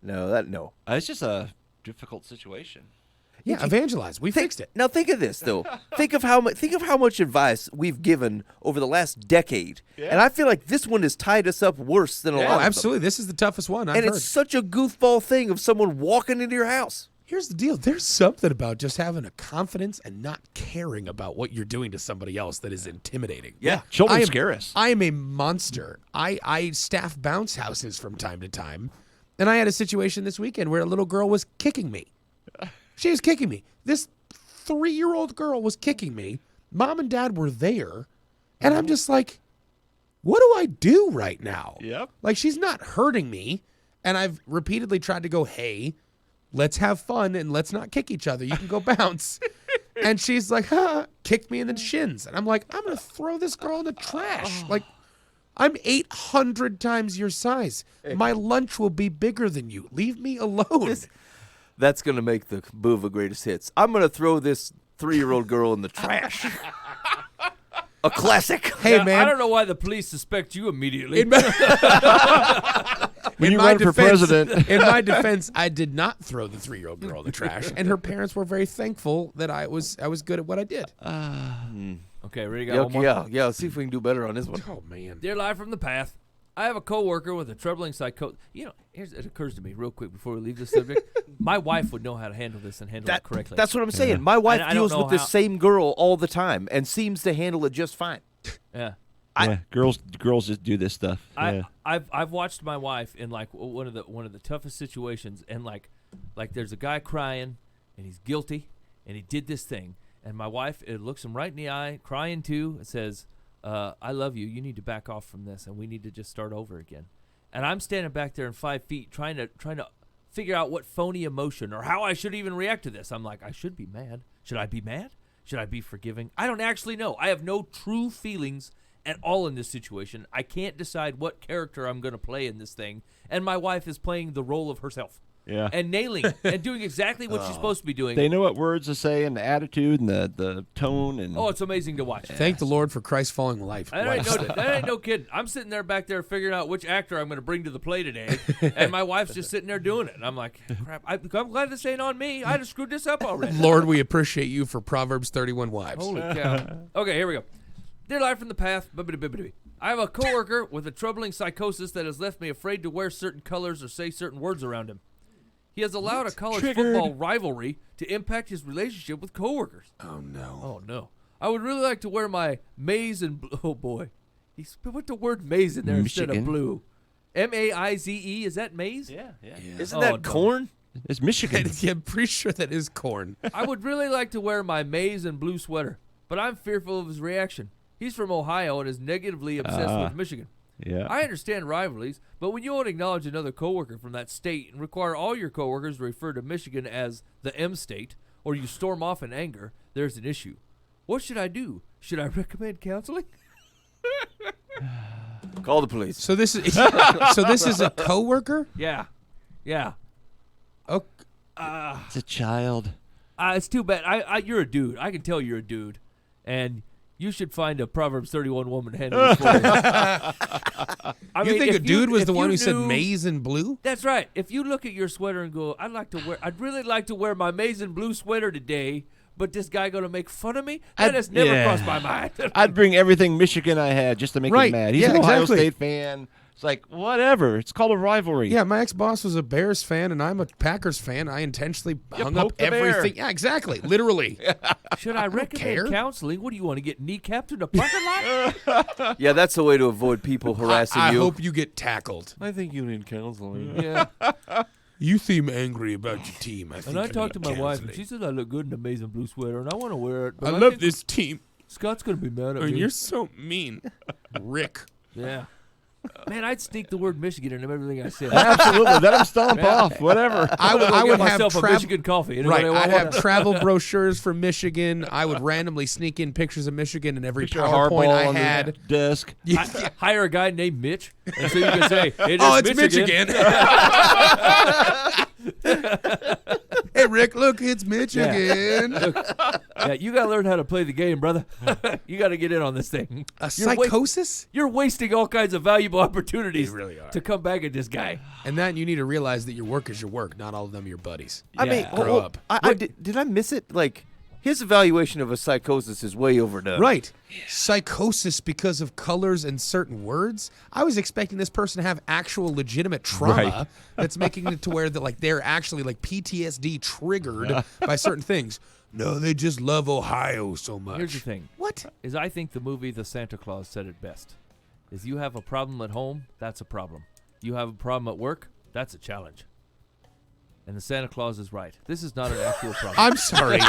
No. It's just a difficult situation. Yeah, evangelize. We fixed it. Now think of this though. Think of how much advice we've given over the last decade, and I feel like this one has tied us up worse than a lot Oh, of them. absolutely. This is the toughest one I've And heard. it's such a goofball thing of someone walking into your house. Here's the deal. There's something about just having a confidence and not caring about what you're doing to somebody else that is intimidating. Yeah. Children I am- scare us. I am a monster. I staff bounce houses from time to time. And I had a situation this weekend where a little girl was kicking me. She was kicking me. This 3-year-old girl was kicking me. Mom and dad were there. And I'm just like, what do I do right now? Yep. Like, she's not hurting me. And I've repeatedly tried to go, hey, let's have fun and let's not kick each other. You can go bounce. And she's like, kick me in the shins. And I'm like, I'm going to throw this girl in the trash. Like, I'm 800 times your size. My lunch will be bigger than you. Leave me alone. That's gonna make the Boova greatest hits. I'm gonna throw this 3-year-old girl in the trash. A classic. Hey, Now, man. I don't know why the police suspect you immediately. In my, When in you my run for president. In my defense, I did not throw the 3-year-old girl in the trash, and her parents were very thankful that I was good at what I did. Okay, ready to go? One more? Yeah. Let's see if we can do better on this one. Oh man. Dear Live from the Path, I have a coworker with a troubling psycho. You know, it occurs to me real quick before we leave this subject. My wife would know how to handle this and handle it correctly. That's what I'm saying. My wife I don't deals know with this how- same girl all the time and seems to handle it just fine. yeah. Yeah, girls just do this stuff. Yeah. I've watched my wife in like one of the toughest situations, and like there's a guy crying and he's guilty and he did this thing, and my wife looks him right in the eye, crying too, and says, I love you. You need to back off from this, and we need to just start over again. And I'm standing back there in 5 feet trying to figure out what phony emotion or how I should even react to this. I'm like, I should be mad. Should I be mad? Should I be forgiving? I don't actually know. I have no true feelings at all in this situation. I can't decide what character I'm going to play in this thing, and my wife is playing the role of herself. Yeah. And nailing and doing exactly what she's supposed to be doing. They know what words to say and the attitude and the tone and. Oh, it's amazing to watch. Thank the Lord for Christ falling life. That ain't no kidding. I'm sitting there back there figuring out which actor I'm going to bring to the play today, and my wife's just sitting there doing it. And I'm like, crap, I'm glad this ain't on me. I just screwed this up already. Lord, we appreciate you for Proverbs 31 wives. Holy cow. Okay, here we go. Dear Life from the Path. I have a coworker with a troubling psychosis that has left me afraid to wear certain colors or say certain words around him. He has allowed a college football rivalry to impact his relationship with coworkers. Oh, no. Oh, no. I would really like to wear my maize and blue. Oh, boy. He put the word maize in there instead of blue. M-A-I-Z-E. Is that maize? Yeah. Isn't that corn? It's Michigan. Yeah, I'm pretty sure that is corn. I would really like to wear my maize and blue sweater, but I'm fearful of his reaction. He's from Ohio and is negatively obsessed with Michigan. Yeah. I understand rivalries, but when you won't acknowledge another coworker from that state and require all your coworkers to refer to Michigan as the M state, or you storm off in anger, there's an issue. What should I do? Should I recommend counseling? Call the police. So this is a coworker? Yeah. Okay. It's a child. It's too bad. You're a dude. I can tell you're a dude, and you should find a Proverbs 31 woman to handle this for you. You think a dude was the one who said knew- maize and blue? That's right. If you look at your sweater and go, I'd really like to wear my maize and blue sweater today, but this guy going to make fun of me? That has never crossed my mind. I'd bring everything Michigan I had just to make Right. him mad. He's Yeah, an Ohio exactly. State fan. It's like, whatever. It's called a rivalry. Yeah, my ex-boss was a Bears fan, and I'm a Packers fan. I intentionally hung up poked the bear. everything. Yeah, exactly. Literally. Should I recommend care. counseling? What do you want to get kneecapped in the parking lot? Yeah, that's the way to avoid people harassing I you. hope you get tackled. I think you need counseling. Yeah. You seem angry about your team. I think And I you talked to need my wife, and counseling. she said I look good in the amazing blue sweater, and I want to wear it. I But love think this team. Scott's going to be mad at Oh, me. you're so mean. Rick. Yeah. Man, I'd sneak the word Michigan into everything I said. Absolutely. Let him stomp off. Whatever. I would Go get have myself a Michigan coffee. Right, Anybody I'd want have one? travel brochures for Michigan. I would randomly sneak in pictures of Michigan in every Picture PowerPoint Harbaugh I on the had. desk. Hire a guy named Mitch, and so you can say, Oh, it's Michigan. Hey, Rick, look, it's Michigan. Yeah, you got to learn how to play the game, brother. You got to get in on this thing. A You're wa- psychosis? You're wasting all kinds of valuable opportunities You really are. to come back at this guy. And then you need to realize that your work is your work. Not all of them are your buddies. I mean, Yeah. Grow up. did I miss it? Like, his evaluation of a psychosis is way overdone. Right. Psychosis because of colors and certain words. I was expecting this person to have actual legitimate trauma Right. that's making it to where that like they're actually like PTSD triggered by certain things. No, they just love Ohio so much. Here's the thing. What? Is I think the movie The Santa Claus said it best. Is you have a problem at home, that's a problem. You have a problem at work, that's a challenge. And the Santa Claus is right. This is not an actual problem. I'm sorry.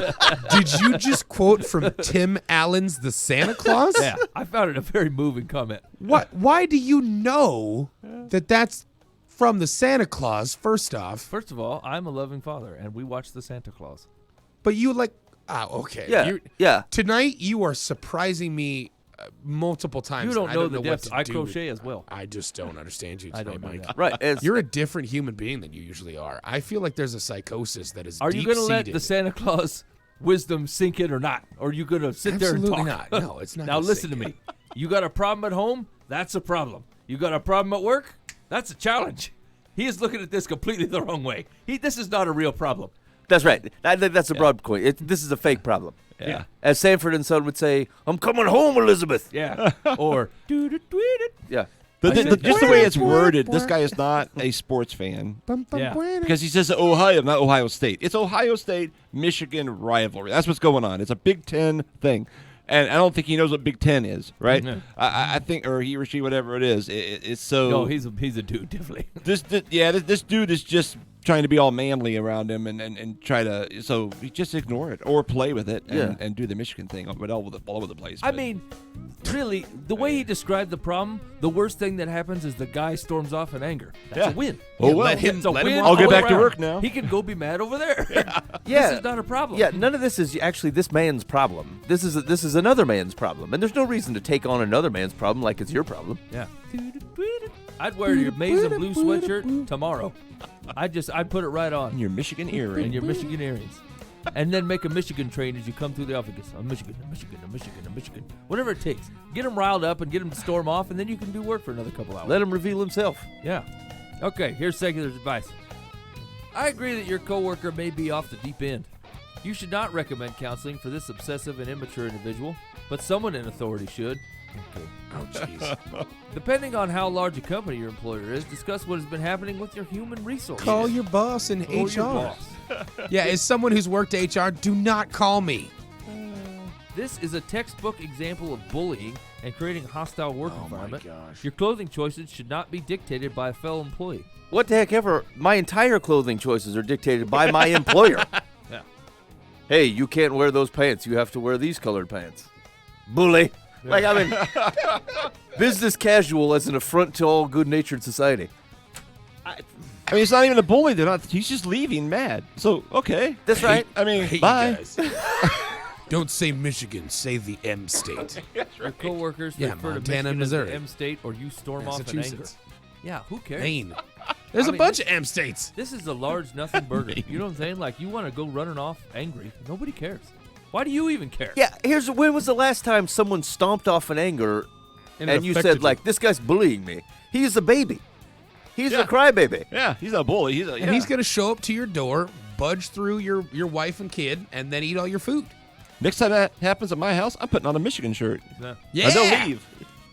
Did you just quote from Tim Allen's The Santa Claus? Yeah, I found it a very moving comment. What? Why do you know that that's from the Santa Claus? First off, First of all, I'm a loving father, and we watch The Santa Claus. but you like. Okay. Yeah. You- Yeah. Tonight you are surprising me multiple times. You don't and know I the what depths. to I do. crochet as well. I just don't understand you I tonight, don't know Mike. that. Right. It's, You're a different human being than you usually are. I feel like there's a psychosis that is Are you going to let the deep-seated. Santa Claus wisdom sink in or not? Or are you going to sit there and Absolutely talk? not. No, it's not. Now gonna listen to sink me. You got a problem at home? That's a problem. You got a problem at work? That's a challenge. He is looking at this completely the wrong way. This is not a real problem. that's right. I think that's a broad point. This is a fake problem. Yeah. As Sanford and Son would say, I'm coming home, Elizabeth. Yeah. Or Yeah. Just the way it's worded, this guy is not a sports fan in. Yeah. because he says Ohio, not Ohio State. It's Ohio State Michigan rivalry. That's what's going on. It's a Big Ten thing. And I don't think he knows what Big Ten is, right? No. I think, or he or she, whatever it is. It's so. no, he's a dude, definitely. This dude is just trying to be all manly around him and try to. So he just ignore it or play with it and do the Michigan thing, but all over the place. I But mean, really, the way he described the problem, the worst thing that happens is the guy storms off in anger. That's Yeah. a win. Oh, well. let him- It's a let him win walk I'll get all back to around. work now. He can go be mad over there. Yeah. This is not a problem. Yeah, none of this is actually this man's problem. This is another man's problem, and there's no reason to take on another man's problem like it's your problem. Yeah. I'd wear your maize and blue sweatshirt tomorrow. I'd put it right on. Your Michigan earring. And your Michigan earrings. And then make a Michigan train as you come through the office. Michigan. Whatever it takes. Get them riled up and get them to storm off, and then you can do work for another couple hours. Let him reveal himself. Yeah. Okay, here's Secular's advice. I agree that your coworker may be off the deep end. You should not recommend counseling for this obsessive and immature individual, but someone in authority should. Okay. Oh, jeez. Depending on how large a company your employer is, discuss what has been happening with your human resources. Call your boss in Or HR. your boss. Yeah, as someone who's worked HR, do not call me. This is a textbook example of bullying and creating a hostile work environment. gosh. Your clothing choices should not be dictated by a fellow employee. What the heck ever? My entire clothing choices are dictated by my employer. Yeah. Hey, you can't wear those pants. You have to wear these colored pants. Bully. Like, I mean, business casual as an affront to all good-natured society. I mean, it's not even a bully. He's just leaving mad. So, okay. That's right. I mean, Hey, you bye. guys. Don't say Michigan, say the M state. Your coworkers Yeah, refer to Montana and Michigan as the Missouri. M state, or you storm off in anger. Massachusetts. Yeah, who cares? Maine. There's I a mean, bunch of M states. This is a large nothing burger. You know what I'm saying? Like, you want to go running off angry. Nobody cares. Why do you even care? Yeah, when was the last time someone stomped off in anger And and it you affected said, like, this guy's bullying me? He's a baby. He's Yeah. a crybaby. Yeah, he's not a bully. And he's going to show up to your door, budge through your wife and kid, and then eat all your food. Next time that happens at my house, I'm putting on a Michigan shirt. Yeah. Yeah. I don't leave.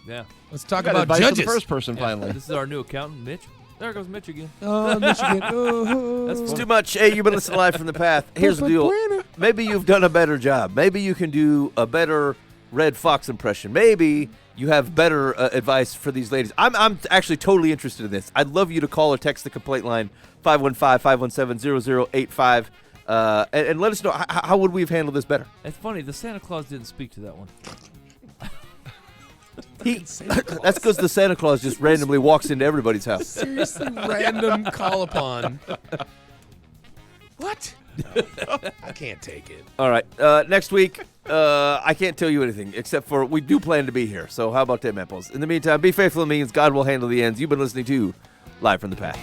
Yeah. Let's talk Got about advice from judges. the first person Yeah. finally. This is our new accountant, Mitch. There goes Mitch again. Oh, Michigan. Oh, That's It's too much. Hey, you've been listening live from the path. Here's the deal. Maybe you've done a better job. Maybe you can do a better Red Fox impression. Maybe you have better advice for these ladies. I'm actually totally interested in this. I'd love you to call or text the complaint line 515-517-0085 and let us know how would we have handled this better. It's funny. The Santa Claus didn't speak to that one. That's because the Santa Claus just randomly walks into everybody's house. Seriously, random call upon. What? I can't take it. All right. Next week, I can't tell you anything except for we do plan to be here. So how about that, Mapples? In the meantime, be faithful to means God will handle the ends. You've been listening to Live from the Path.